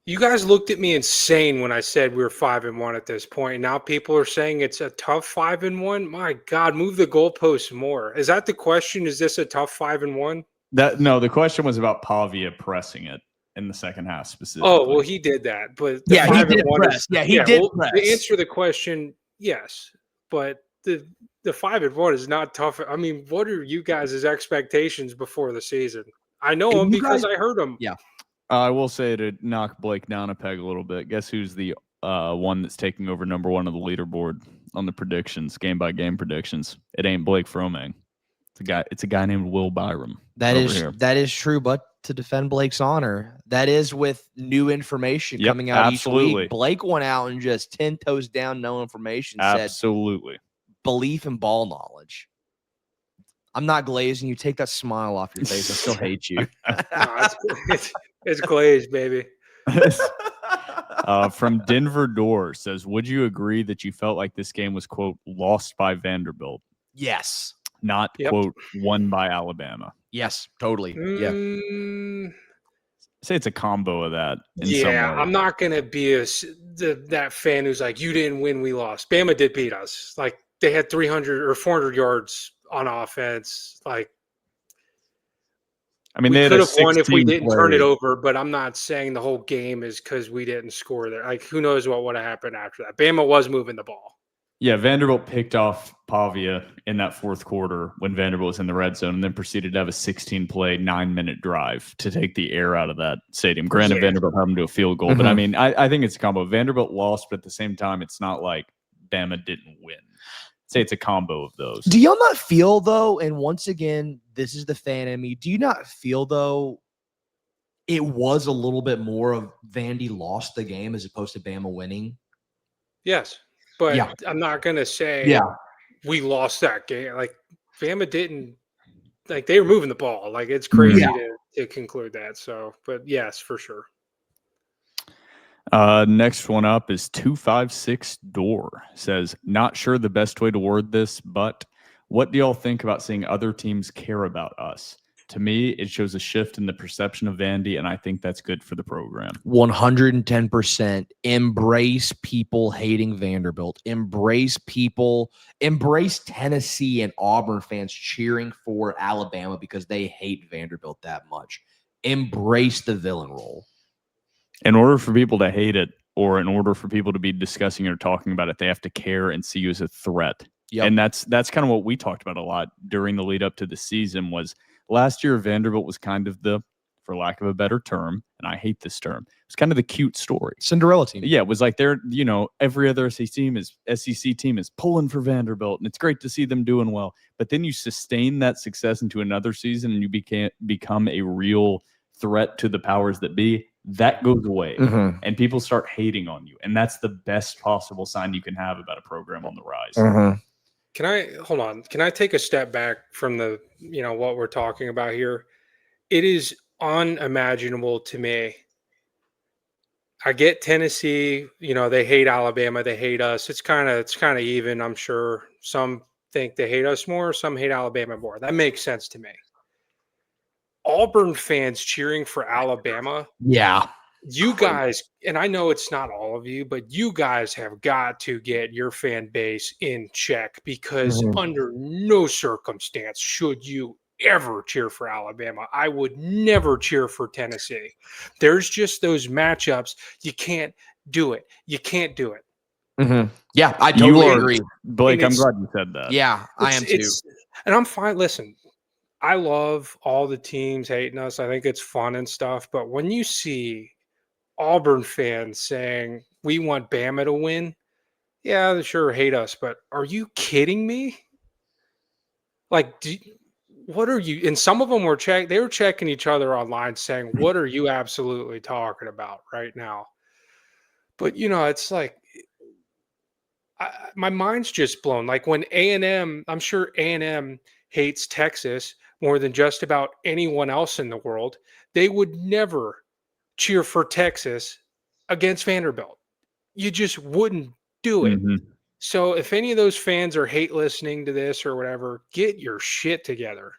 D: You guys looked at me insane when I said we were 5-1 at this point. Now people are saying it's a tough 5-1. My God, move the goalposts more. Is that the question? Is this a tough 5-1?
C: No, the question was about Pavia pressing it in the second half specifically.
D: Oh, well, he did that, but
E: he did press.
D: To answer the question, yes, but the 5-1 is not tough. I mean, what are you guys' expectations before the season? I know them because I heard them.
E: Yeah.
C: I will say, to knock Blake down a peg a little bit, guess who's the one that's taking over number one of the leaderboard on the predictions, game by game predictions? It ain't Blake Fromang. It's a guy named Will Byrum.
E: That is true, but to defend Blake's honor, that is with new information coming out each week. Blake went out and just 10 toes down, no information.
C: Absolutely.
E: Said belief and ball knowledge. I'm not glazing you. Take that smile off your face. I still hate you.
D: It's glazed, baby.
C: From Denver Door says, would you agree that you felt like this game was, quote, lost by Vanderbilt?
E: Yes.
C: Not, quote, won by Alabama.
E: Yes, totally. Yeah.
C: Say it's a combo of that.
D: I'm not going to be that fan who's like, you didn't win, we lost. Bama did beat us. Like, they had 300 or 400 yards on offense. Like,
C: I mean,
D: we
C: they
D: could have won if we didn't turn it
C: play.
D: over, but I'm not saying the whole game is because we didn't score there. Like, who knows what would have happened after that. Bama was moving the ball.
C: Yeah, Vanderbilt picked off Pavia in that fourth quarter when Vanderbilt was in the red zone and then proceeded to have a 16-play, 9-minute drive to take the air out of that stadium. Granted, Vanderbilt had them to a field goal, but I mean, I think it's a combo. Vanderbilt lost, but at the same time, it's not like Bama didn't win. Say it's a combo of those.
E: Do y'all not feel, though, and once again, this is the fan in me, do you not feel, though, it was a little bit more of Vandy lost the game as opposed to Bama winning?
D: Yes, but I'm not going to say we lost that game. Like, Bama didn't – like, they were moving the ball. Like, it's crazy to conclude that. So, but yes, for sure.
C: Next one up is 256 Door. Says, not sure the best way to word this, but what do y'all think about seeing other teams care about us? To me, it shows a shift in the perception of Vandy, and I think that's good for the program.
E: 110%. Embrace people hating Vanderbilt. Embrace Tennessee and Auburn fans cheering for Alabama because they hate Vanderbilt that much. Embrace the villain role.
C: In order for people to hate it, or in order for people to be discussing or talking about it, they have to care and see you as a threat.
E: Yep.
C: And that's kind of what we talked about a lot during the lead up to the season. Was last year Vanderbilt was kind of the, for lack of a better term, and I hate this term, it's kind of the cute story.
E: Cinderella team.
C: Yeah, it was like they're, every other SEC team is pulling for Vanderbilt, and it's great to see them doing well. But then you sustain that success into another season, and you become a real threat to the powers that be. That goes away, and people start hating on you, and that's the best possible sign you can have about a program on the rise.
D: Can I take a step back from the, what we're talking about here? It is unimaginable to me. I get Tennessee, they hate Alabama, they hate us. It's kind of even, I'm sure. Some think they hate us more, some hate Alabama more. That makes sense to me. Auburn fans cheering for Alabama.
E: Yeah.
D: you guys, and I know it's not all of you, but you guys have got to get your fan base in check because under no circumstance should you ever cheer for Alabama. I would never cheer for Tennessee. There's just those matchups. You can't do it. You can't do it.
E: Yeah, I
C: You
E: totally
C: are-
E: agree.
C: Blake,
D: And
C: I'm
D: it's-
C: glad you said that.
E: Yeah, I am too.
D: And I'm fine. Listen, I love all the teams hating us. I think it's fun and stuff. But when you see Auburn fans saying we want Bama to win, yeah, they sure hate us. But are you kidding me? Like, what are you? And some of them were they were checking each other online, saying, "What are you absolutely talking about right now?" But it's like my mind's just blown. Like when A&M, I'm sure A&M hates Texas more than just about anyone else in the world. They would never cheer for Texas against Vanderbilt. You just wouldn't do it.
C: Mhm.
D: So if any of those fans are hate listening to this or whatever, get your shit together.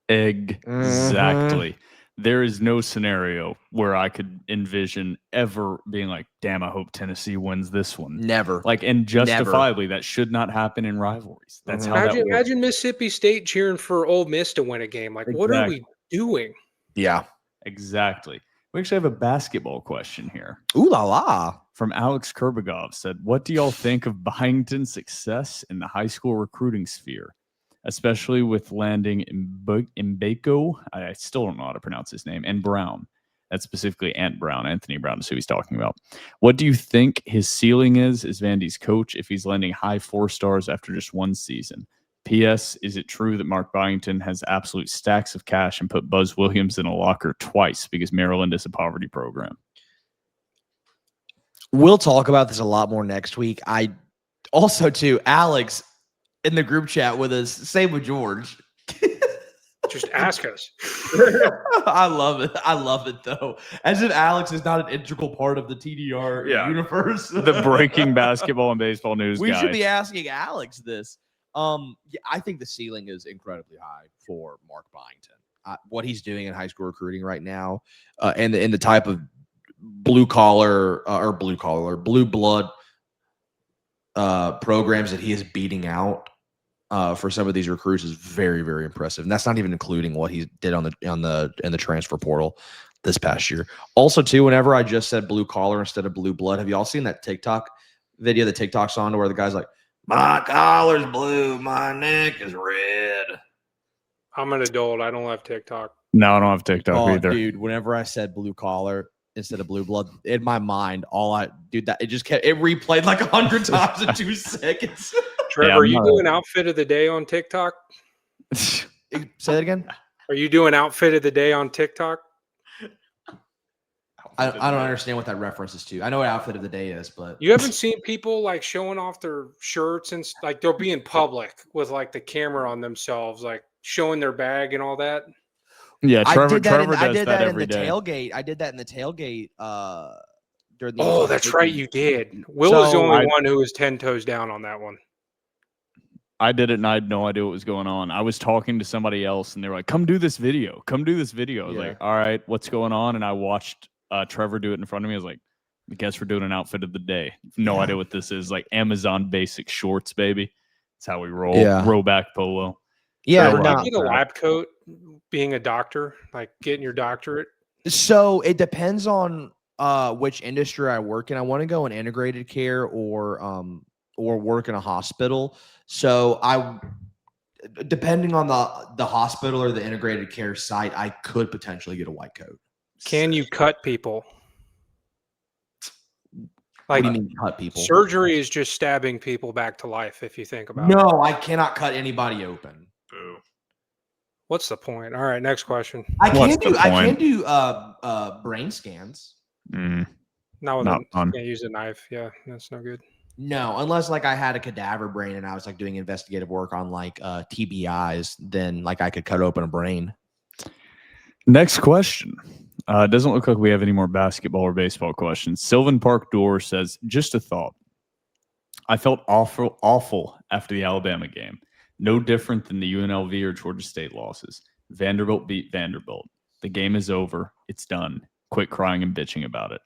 C: Exactly. There is no scenario where I could envision ever being like, damn, I hope Tennessee wins this one.
E: Never.
C: Like, and justifiably, that should not happen in rivalries. That's how that works.
D: Imagine Mississippi State cheering for Ole Miss to win a game. Like, what are we doing?
E: Yeah.
C: Exactly. We actually have a basketball question here.
E: Ooh la la.
C: From Alex Kurbagov said, what do y'all think of Byington's success in the high school recruiting sphere, especially with landing Mbako? I still don't know how to pronounce his name, and Brown. That's specifically Anthony Brown is who he's talking about. What do you think his ceiling is as Vandy's coach if he's landing high 4 stars after just one season? P.S. Is it true that Mark Byington has absolute stacks of cash and put Buzz Williams in a locker twice because Maryland is a poverty program?
E: We'll talk about this a lot more next week. I also, too, Alex in the group chat with us, same with George.
D: Just ask us.
E: I love it. I love it, though. As if Alex is not an integral part of the TDR universe.
C: The breaking basketball and baseball news
E: We
C: guy.
E: should be asking Alex this. Yeah, I think the ceiling is incredibly high for Mark Byington. What he's doing in high school recruiting right now, and the type of blue blood programs that he is beating out for some of these recruits is very, very impressive. And that's not even including what he did in the transfer portal this past year. Also, too, whenever I just said blue collar instead of blue blood, have you all seen that TikTok video that TikTok's on where the guy's like, my collar's blue, my neck is red.
D: I'm an adult. I don't have TikTok.
C: No, I don't have TikTok either.
E: Dude, whenever I said blue collar instead of blue blood, in my mind, it just kept, it replayed like 100 times in 2 seconds.
D: Trevor, are you doing outfit of the day on TikTok?
E: Say that again.
D: Are you doing outfit of the day on TikTok?
E: I don't understand what that reference is to. I know what outfit of the day is, but
D: You haven't seen people like showing off their shirts and like they'll be in public with like the camera on themselves, like showing their bag and all that.
C: Yeah, Trevor
E: I
C: does
E: did
C: that
E: in
C: every
E: the
C: day.
E: tailgate. I did that in the tailgate during the
D: Oh, that's right, you did. Will is the only one who was 10 toes down on that one.
C: I did it and I had no idea what was going on. I was talking to somebody else and they were like, come do this video. Come do this video. I was like, all right, what's going on? And I watched Trevor do it in front of me. I was like, I guess we're doing an outfit of the day. No idea what this is. Like Amazon basic shorts, baby. That's how we roll.
E: Yeah.
C: Roll back polo.
E: Yeah,
D: So,
E: no.
D: you get a lab coat being a doctor, like getting your doctorate?
E: So it depends on which industry I work in. I want to go in integrated care or work in a hospital. So depending on the hospital or the integrated care site, I could potentially get a white coat.
D: Can you cut people?
E: What
D: Like,
E: do you mean cut people?
D: surgery is just stabbing people back to life, if you think about it.
E: No, I cannot cut anybody open.
C: Boo.
D: What's the point? All right, next question.
E: I
C: What's
E: can
C: the
E: do
C: point?
E: brain scans.
C: Mm.
D: No,
C: Not fun.
D: can't use a knife. Yeah, that's no good.
E: No, unless like I had a cadaver brain and I was like doing investigative work on like TBIs, then like I could cut open a brain.
C: Next question. It doesn't look like we have any more basketball or baseball questions. Sylvan Park Door says, just a thought. I felt awful after the Alabama game. No different than the UNLV or Georgia State losses. Vanderbilt beat Vanderbilt. The game is over. It's done. Quit crying and bitching about it.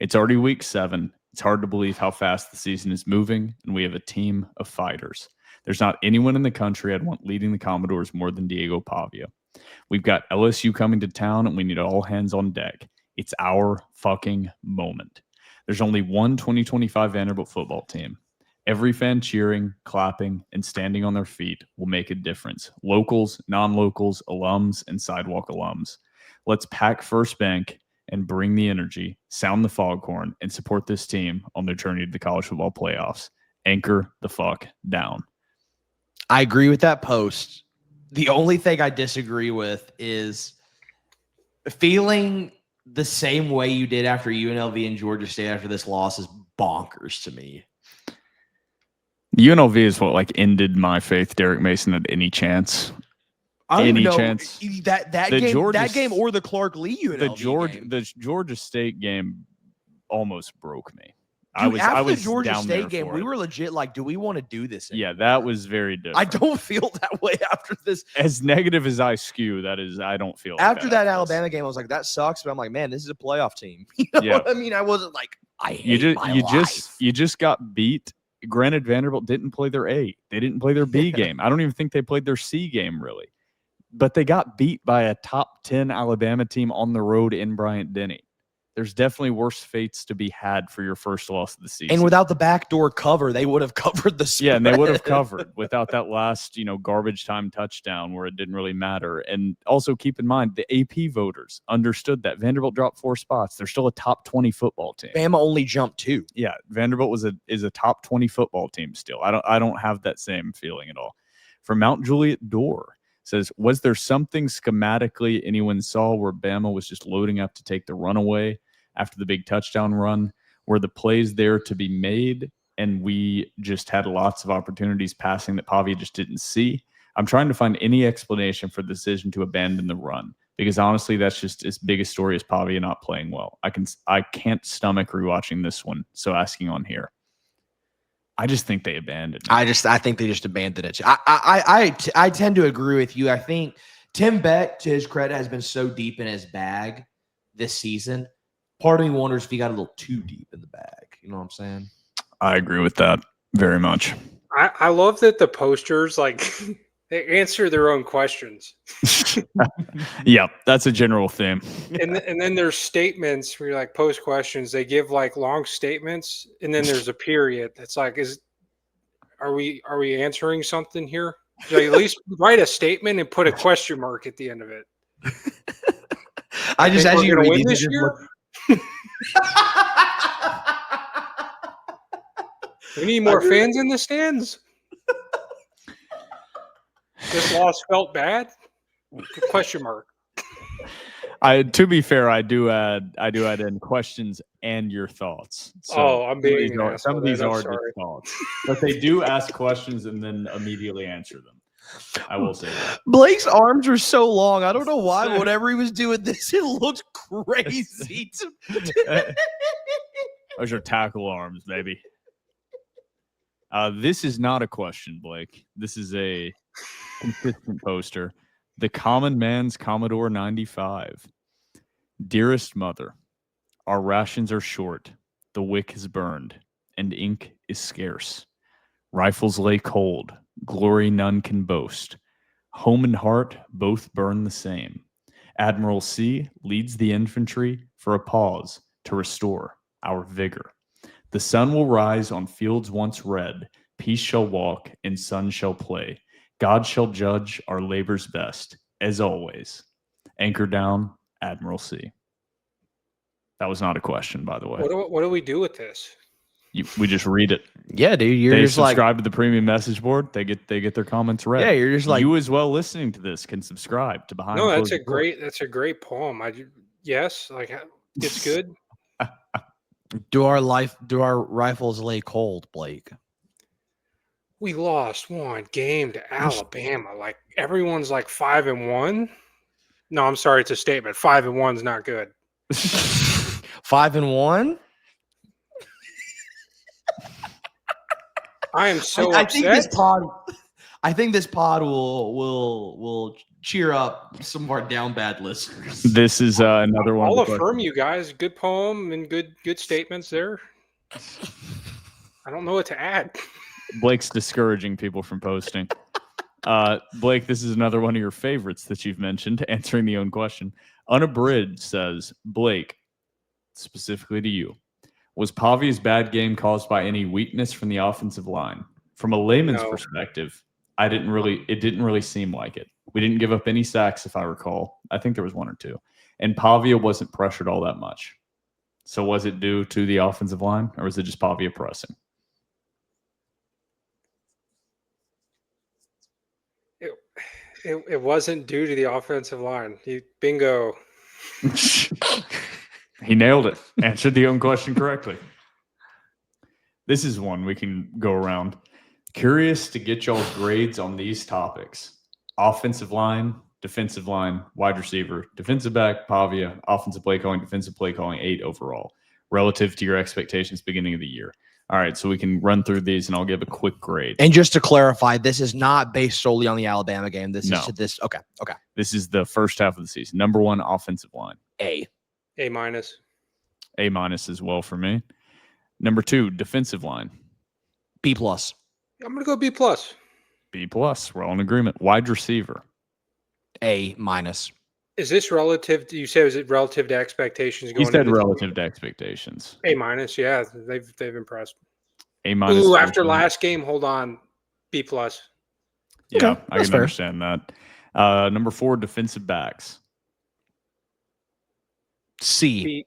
C: It's already week 7. It's hard to believe how fast the season is moving, and we have a team of fighters. There's not anyone in the country I'd want leading the Commodores more than Diego Pavia. We've got LSU coming to town, and we need all hands on deck. It's our fucking moment. There's only one 2025 Vanderbilt football team. Every fan cheering, clapping, and standing on their feet will make a difference. Locals, non-locals, alums, and sidewalk alums. Let's pack First Bank and bring the energy, sound the foghorn, and support this team on their journey to the college football playoffs. Anchor the fuck down.
E: I agree with that post. The only thing I disagree with is feeling the same way you did after UNLV and Georgia State after this loss is bonkers to me.
C: UNLV is what ended my faith Derek Mason had any chance.
E: I don't
C: Any
E: even know
C: chance?
E: that game or the Clark Lee UNLV game.
C: The Georgia State game almost broke me.
E: Dude,
C: I
E: after
C: was
E: the Georgia
C: down
E: State
C: there
E: game,
C: for
E: we
C: it.
E: were legit like, do we want to do this anymore?
C: Yeah, that was very different.
E: I don't feel that way after this.
C: As negative as I skew, I don't feel like
E: After that
C: this.
E: Alabama game, I was like, that sucks. But I'm like, man, this is a playoff team. You know
C: Yeah.
E: what I mean? I wasn't like, I hate my life.
C: You just got beat. Granted, Vanderbilt didn't play their A. They didn't play their B game. I don't even think they played their C game really. But they got beat by a top 10 Alabama team on the road in Bryant-Denny. There's definitely worse fates to be had for your first loss of the season.
E: And without the backdoor cover, they would have covered the spread.
C: Yeah, and they would have covered without that last, garbage time touchdown where it didn't really matter. And also keep in mind, the AP voters understood that Vanderbilt dropped 4 spots. They're still a top 20 football team.
E: Bama only jumped 2.
C: Yeah, Vanderbilt is a top 20 football team still. I don't have that same feeling at all. For Mount Juliet Door says, was there something schematically anyone saw where Bama was just loading up to take the runaway after the big touchdown run? Were the plays there to be made and we just had lots of opportunities passing that Pavia just didn't see? I'm trying to find any explanation for the decision to abandon the run because honestly, that's just as big a story as Pavia not playing well. I can't stomach rewatching this one, so asking on here. I just think they abandoned it.
E: I think they just abandoned it. I tend to agree with you. I think Tim Beck, to his credit, has been so deep in his bag this season. Part of me wonders if he got a little too deep in the bag. You know what I'm saying?
C: I agree with that very much.
D: I love that the posters they answer their own questions.
C: Yeah, that's a general theme.
D: And then there's statements where you post questions. They give long statements, and then there's a period. It's are we answering something here? At least write a statement and put a question mark at the end of it.
E: I just as you read
D: win
E: these,
D: this year. We need more fans in the stands. This loss felt bad? Question mark.
C: To be fair, I do add in questions and your thoughts. So
D: I'm being
C: some of these are just thoughts, but they do ask questions and then immediately answer them. I will say that.
E: Blake's arms are so long. I don't know why. Whatever he was doing, it looked crazy.
C: Those are tackle arms, baby. This is not a question, Blake. This is a consistent poster. The Common Man's Commodore 95. Dearest mother, our rations are short, the wick is burned, and ink is scarce. Rifles lay cold, glory none can boast. Home and heart both burn the same. Admiral C leads the infantry for a pause to restore our vigor. The sun will rise on fields once red, peace shall walk and sun shall play. God shall judge our labors best, as always. Anchor down, Admiral C. That was not a question, by the way.
D: What do we do with this?
C: We just read it.
E: Yeah, dude.
C: They subscribe to the premium message board. They get their comments read.
E: Yeah, you're just
C: you as well listening to this can subscribe to Behind.
D: No, that's
C: Closed Doors.
D: that's a great poem. Yes, it's good.
E: Do our rifles lay cold, Blake?
D: We lost one game to Alabama. Everyone's 5-1. No, I'm sorry, it's a statement. 5-1 is not good.
E: 5-1.
D: I am so
E: I
D: upset.
E: think this pod will cheer up some of our down bad listeners.
C: This is another one.
D: I'll
C: of the
D: affirm you guys. Good poem and good statements there. I don't know what to add.
C: Blake's discouraging people from posting. Blake, this is another one of your favorites that you've mentioned, answering the own question. Unabridged says, Blake, specifically to you, was Pavia's bad game caused by any weakness from the offensive line? From a layman's perspective, it didn't really seem like it. We didn't give up any sacks, if I recall. I think there was one or two. And Pavia wasn't pressured all that much. So was it due to the offensive line, or was it just Pavia pressing?
D: It wasn't due to the offensive line. Bingo.
C: He nailed it. Answered the own question correctly. This is one we can go around. Curious to get y'all's grades on these topics. Offensive line, defensive line, wide receiver, defensive back, Pavia, offensive play calling, defensive play calling, 8 overall, relative to your expectations beginning of the year. All right, so we can run through these, and I'll give a quick grade.
E: And just to clarify, this is not based solely on the Alabama game. This is to this. Okay.
C: This is the first half of the season. Number 1, offensive line.
E: A
D: minus.
C: A minus as well for me. Number 2, defensive line.
E: B plus.
D: I'm gonna go B plus.
C: B plus. We're all in agreement. Wide receiver.
E: A minus.
D: Is this relative? You say is it relative to expectations?
C: He said relative to expectations.
D: A minus. Yeah, they've impressed.
C: A minus.
D: Ooh, after last game, hold on. B plus.
C: Yeah,
E: Okay,
C: I can understand that. Number 4, defensive backs.
E: C.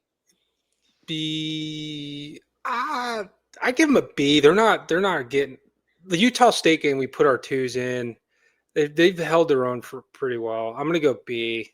D: B. I give them a B. They're not getting the Utah State game. We put our 2s in. They've held their own for pretty well. I'm gonna go B.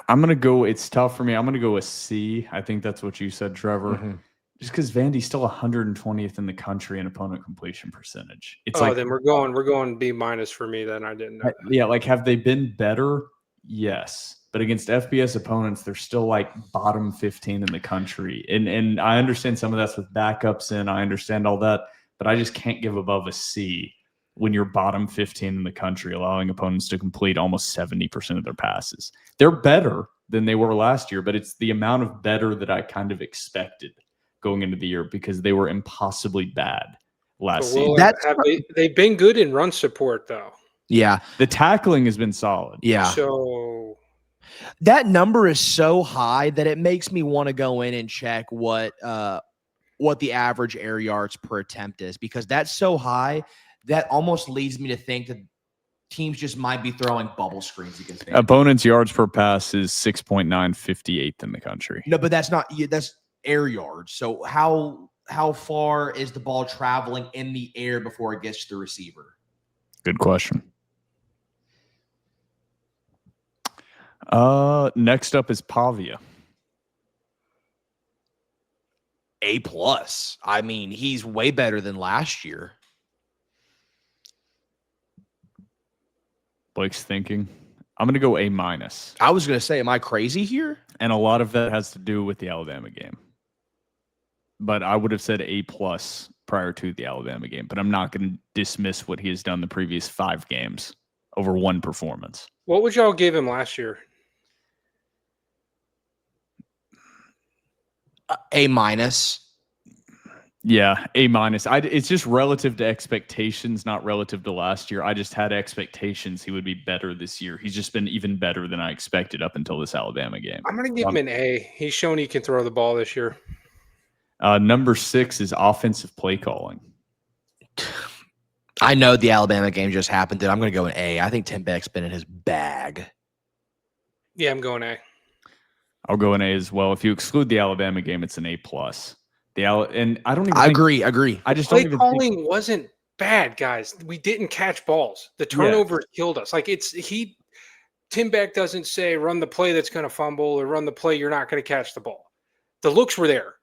C: I'm gonna go. It's tough for me. I'm gonna go a C. I think that's what you said, Trevor.
E: Mm-hmm.
C: Just because Vandy's still 120th in the country in opponent completion percentage. It's
D: then we're going B minus for me. Then I didn't know that.
C: Yeah, like have they been better? Yes, but against FBS opponents, they're still like bottom 15 in the country. And I understand some of that's with backups in. I understand all that, but I just can't give above a C when you're bottom 15 in the country, allowing opponents to complete almost 70% of their passes. They're better than they were last year, but it's the amount of better that I kind of expected going into the year because they were impossibly bad last season.
D: They've been good in run support, though.
E: Yeah.
C: The tackling has been solid.
E: Yeah.
D: So
E: that number is so high that it makes me want to go in and check what the average air yards per attempt is, because that's so high that almost leads me to think that teams just might be throwing bubble screens against Vandy.
C: Opponents' yards per pass is 6.9, 58th in the country.
E: No, but that's air yards. So how far is the ball traveling in the air before it gets to the receiver?
C: Good question. Next up is Pavia.
E: A plus. I mean, he's way better than last year.
C: Blake's thinking. I'm going to go A minus.
E: I was going to say, am I crazy here?
C: And a lot of that has to do with the Alabama game. But I would have said A plus prior to the Alabama game. But I'm not going to dismiss what he has done the previous 5 games over one performance.
D: what would y'all give him last year?
E: A minus.
C: Yeah, A minus. It's just relative to expectations, not relative to last year. I just had expectations he would be better this year. He's just been even better than I expected up until this Alabama game.
D: I'm going to give him an A. He's shown he can throw the ball this year.
C: Number 6 is offensive play calling.
E: I know the Alabama game just happened, dude. I'm going to go an A. I think Tim Beck's been in his bag.
D: Yeah, I'm going A.
C: I'll go an A as well. If you exclude the Alabama game, it's an A plus. And I don't even.
E: I agree.
C: I just
D: Play
C: don't even.
D: calling wasn't bad, guys. We didn't catch balls. The turnovers killed us. Like Tim Beck doesn't say run the play that's going to fumble or run the play you're not going to catch the ball. The looks were there.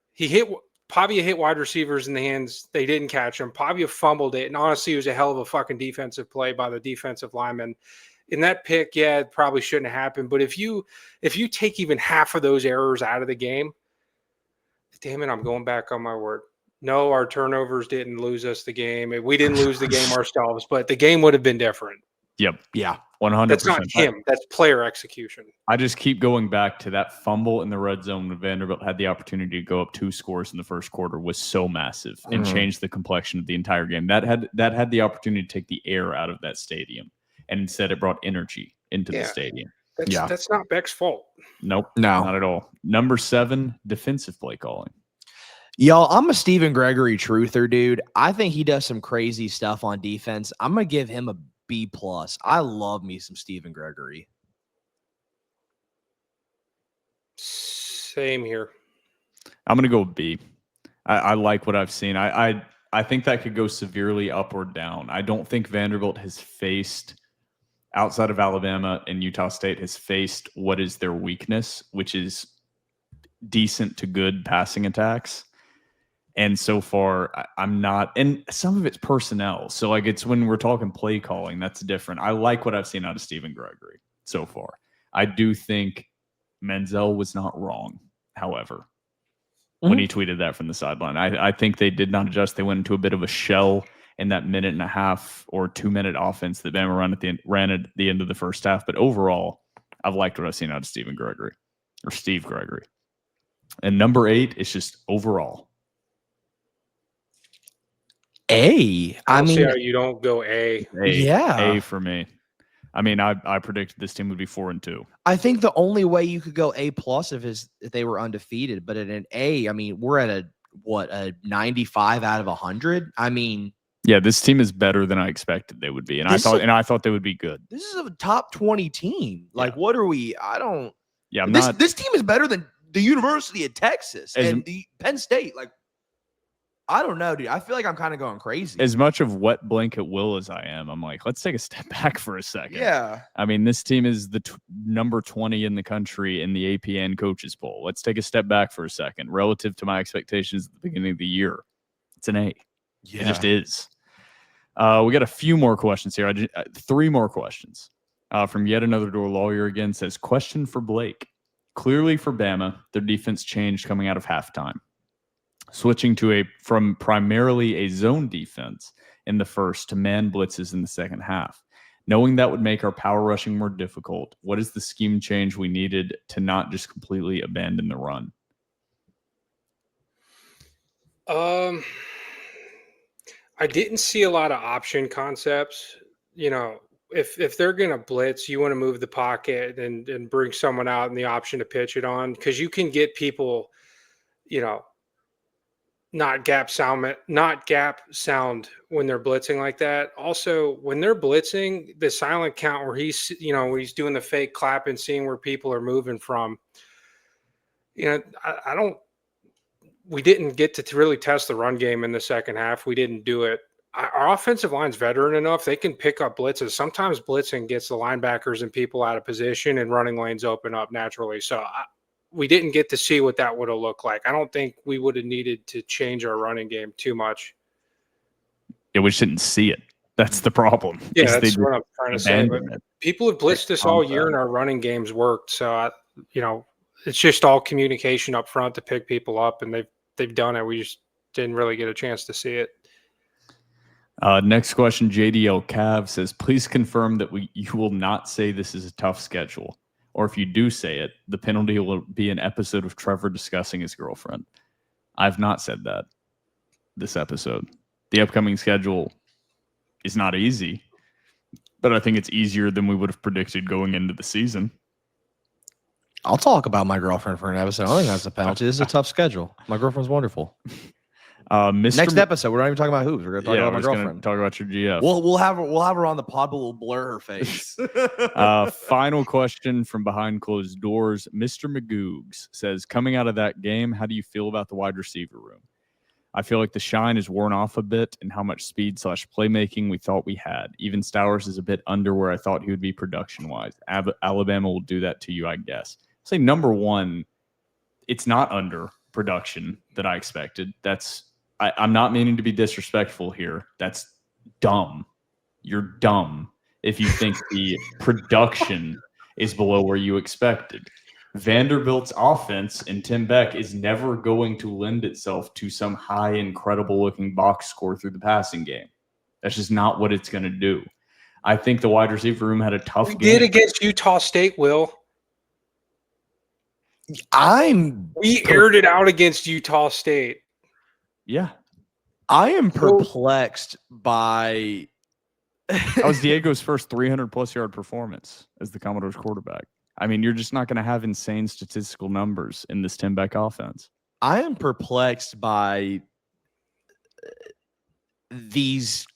D: Pavia hit wide receivers in the hands. They didn't catch them. Pavia fumbled it, and honestly, it was a hell of a fucking defensive play by the defensive lineman. In that pick, yeah, it probably shouldn't have happened. But if you take even half of those errors out of the game, damn it, I'm going back on my word. No, our turnovers didn't lose us the game. We didn't lose the game ourselves, but the game would have been different.
C: Yep.
E: Yeah.
C: 100%.
D: That's not him. That's player execution.
C: I just keep going back to that fumble in the red zone when Vanderbilt had the opportunity to go up 2 scores in the first quarter was so massive and changed the complexion of the entire game. That had the opportunity to take the air out of that stadium, and instead it brought energy into the stadium.
D: That's not Beck's fault.
C: Nope,
E: No.
C: not at all. Number 7, defensive play calling.
E: Y'all, I'm a Stephen Gregory truther, dude. I think he does some crazy stuff on defense. I'm going to give him a B+. I love me some Stephen Gregory.
D: Same here.
C: I'm going to go with B. I like what I've seen. I think that could go severely up or down. I don't think Vanderbilt has faced, outside of Alabama and Utah State, has faced what is their weakness, which is decent to good passing attacks. And so far, I'm not, and some of it's personnel. So like it's when we're talking play calling, that's different. I like what I've seen out of Stephen Gregory so far. I do think Menzel was not wrong, however, when he tweeted that from the sideline. I think they did not adjust. They went into a bit of a shell in that 1.5 or 2-minute offense that Bama ran at the end of the first half. But overall, I've liked what I've seen out of Steve Gregory. And number 8 is just overall.
E: A.
D: I see how you don't go A.
E: Yeah.
C: A for me. I mean, I predicted this team would be 4-2.
E: I think the only way you could go A+ if they were undefeated, but at an A, I mean, we're at a 95 out of 100. I mean,
C: yeah, this team is better than I expected they would be, and I thought they would be good.
E: This is a top 20 team. Like, what are we? I don't.
C: Yeah,
E: this team is better than the University of Texas and the Penn State. Like, I don't know, dude. I feel like I'm kind of going crazy.
C: As much of wet blanket will as I am, I'm like, let's take a step back for a second.
E: Yeah.
C: I mean, this team is the number 20 in the country in the APN coaches poll. Let's take a step back for a second. Relative to my expectations at the beginning of the year, it's an A. Yeah. It just is. We got a few more questions here. 3 more questions. From yet another door lawyer again says, question for Blake. Clearly for Bama, their defense changed coming out of halftime, switching from primarily a zone defense in the first to man blitzes in the second half. Knowing that would make our power rushing more difficult, what is the scheme change we needed to not just completely abandon the run?
D: I didn't see a lot of option concepts. You know, if they're going to blitz, you want to move the pocket and bring someone out and the option to pitch it on, because you can get people, you know, not gap sound when they're blitzing like that. Also, when they're blitzing, the silent count where he's doing the fake clap and seeing where people are moving from. You know, we didn't get to really test the run game in the second half. We didn't do it. Our offensive line's veteran enough. They can pick up blitzes. Sometimes blitzing gets the linebackers and people out of position and running lanes open up naturally. So we didn't get to see what that would have looked like. I don't think we would have needed to change our running game too much.
C: Yeah, we just didn't see it. That's the problem.
D: Yeah, that's what I'm trying to say. But people have blitzed us all year and our running games worked. So, it's just all communication up front to pick people up, and they've done it. We just didn't really get a chance to see it.
C: Next question, JDL Cav says, please confirm that you will not say this is a tough schedule. Or if you do say it, the penalty will be an episode of Trevor discussing his girlfriend. I've not said that this episode. The upcoming schedule is not easy, but I think it's easier than we would have predicted going into the season.
E: I'll talk about my girlfriend for an episode. I don't think that's a penalty. This is a tough schedule. My girlfriend's wonderful. Next episode, we're not even talking about hoops. We're going to talk about my girlfriend.
C: Talk about your GF.
E: We'll have her on the pod, but we'll blur her face.
C: Final question from behind closed doors. Mr. Magoogs says, coming out of that game, how do you feel about the wide receiver room? I feel like the shine is worn off a bit and how much speed / playmaking we thought we had. Even Stowers is a bit under where I thought he would be production-wise. Alabama will do that to you, I guess. I'll say number one, it's not under production that I expected. I'm not meaning to be disrespectful here. That's dumb. You're dumb if you think the production is below where you expected. Vanderbilt's offense and Tim Beck is never going to lend itself to some high, incredible looking box score through the passing game. That's just not what it's going to do. I think the wide receiver room had a tough
D: We
C: game.
D: did against Utah State, Will. We aired it out against Utah State.
C: Yeah.
E: I am perplexed by
C: That was Diego's first 300-plus yard performance as the Commodores quarterback. I mean, you're just not going to have insane statistical numbers in this Tim Beck offense.
E: I am perplexed by these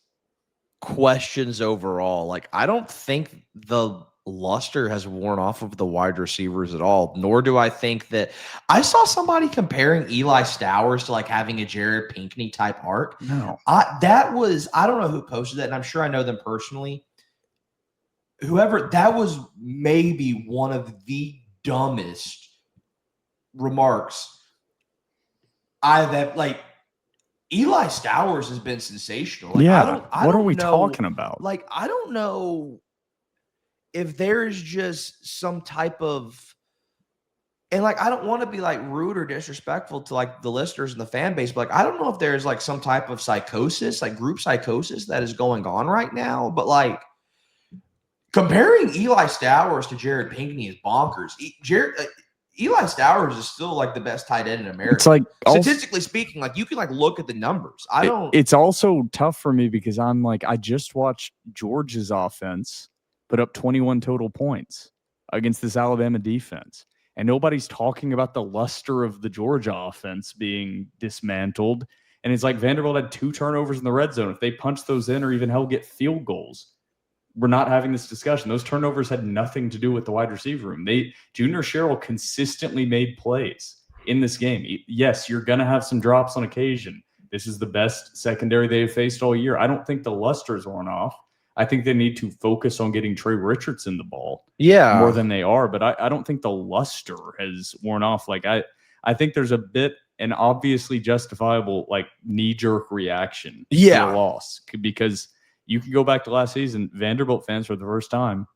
E: questions overall. Like, I don't think the luster has worn off of the wide receivers at all, nor do I think that I saw somebody comparing Eli Stowers to like having a Jared Pinkney type arc.
C: No.
E: I don't know who posted that, and I'm sure I know them personally. Whoever, that was maybe one of the dumbest remarks Eli Stowers has been sensational. Like,
C: what are we talking about?
E: Like, I don't know if there is just some type of, and like, I don't want to be like rude or disrespectful to like the listeners and the fan base, but like, I don't know if there's like some type of psychosis, like group psychosis that is going on right now. But like, comparing Eli Stowers to Jared Pinkney is bonkers. Eli Stowers is still like the best tight end in America.
C: It's like
E: statistically speaking, like you can like look at the numbers.
C: It's also tough for me because I'm like, I just watched Georgia's offense put up 21 total points against this Alabama defense. And nobody's talking about the luster of the Georgia offense being dismantled. And it's like Vanderbilt had 2 turnovers in the red zone. If they punch those in or even hell get field goals, we're not having this discussion. Those turnovers had nothing to do with the wide receiver room. Junior Sherrill consistently made plays in this game. Yes, you're going to have some drops on occasion. This is the best secondary they've faced all year. I don't think the luster's worn off. I think they need to focus on getting Trey Richardson the ball more than they are. But I don't think the luster has worn off. Like I think there's a bit an obviously justifiable like knee-jerk reaction to a loss because you can go back to last season. Vanderbilt fans for the first time,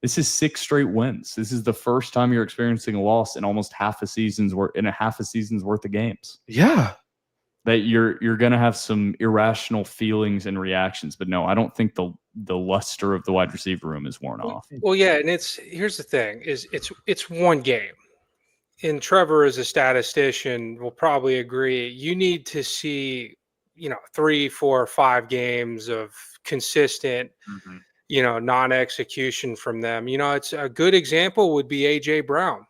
C: this is 6 straight wins. This is the first time you're experiencing a loss in almost half a season's worth of games.
E: Yeah.
C: That you're going to have some irrational feelings and reactions, but no, I don't think the luster of the wide receiver room is worn off.
D: Well, yeah, and here's the thing: is it's one game, and Trevor, as a statistician, will probably agree. You need to see, 3, 4, 5 games of consistent, non-execution from them. It's a good example would be AJ Brown.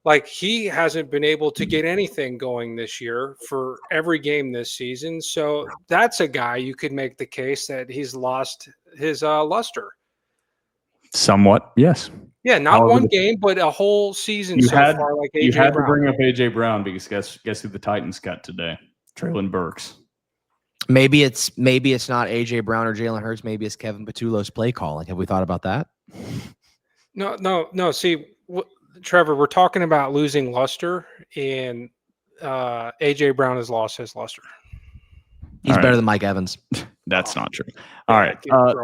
D: Like, he hasn't been able to get anything going this year for every game this season. So that's a guy you could make the case that he's lost his luster.
C: Somewhat, yes.
D: Yeah, not one game, but a whole season far. Like AJ
C: you had
D: Brown.
C: to bring up AJ Brown because guess who the Titans got today? Traylon Burks.
E: Maybe it's not AJ Brown or Jalen Hurts. Maybe it's Kevin Patullo's play calling. Have we thought about that?
D: No. See, Trevor, we're talking about losing luster, and AJ Brown has lost his luster.
E: He's better than Mike Evans.
C: That's not true. All right. All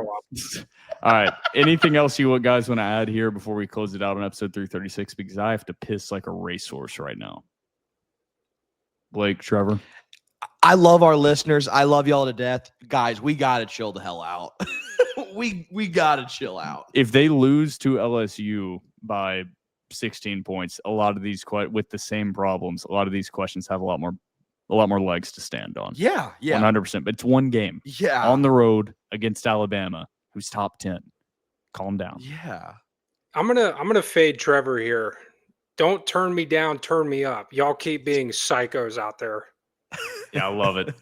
C: right. Anything else you guys want to add here before we close it out on episode 336? Because I have to piss like a racehorse right now. Blake, Trevor.
E: I love our listeners. I love y'all to death. Guys, we got to chill the hell out. we got to chill out.
C: If they lose to LSU by 16 points, a lot of these with the same problems, a lot of these questions have a lot more legs to stand on.
E: Yeah.
C: 100%. But it's one game.
E: Yeah.
C: On the road against Alabama, who's top 10. Calm down.
E: Yeah.
D: I'm gonna fade Trevor here. Don't turn me down, turn me up. Y'all keep being psychos out there.
C: Yeah, I love it.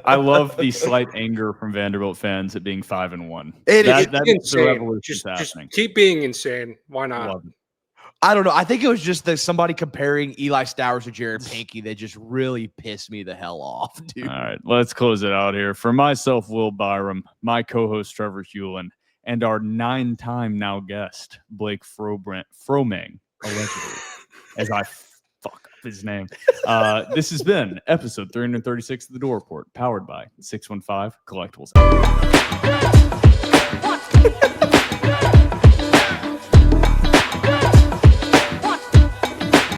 C: I love the slight anger from Vanderbilt fans at being 5-1.
D: That's
C: the revolution
D: just
C: happening.
D: Keep being insane. Why not?
C: Love it.
E: I don't know. I think it was just somebody comparing Eli Stowers to Jared Pinkney that just really pissed me the hell off, dude.
C: All right, let's close it out here. For myself, Will Byrum, my co-host Trevor Hulan, and our 9-time now guest, Blake Fromang, allegedly, as I fuck up his name. This has been episode 336 of The Door Report, powered by 615 Collectibles.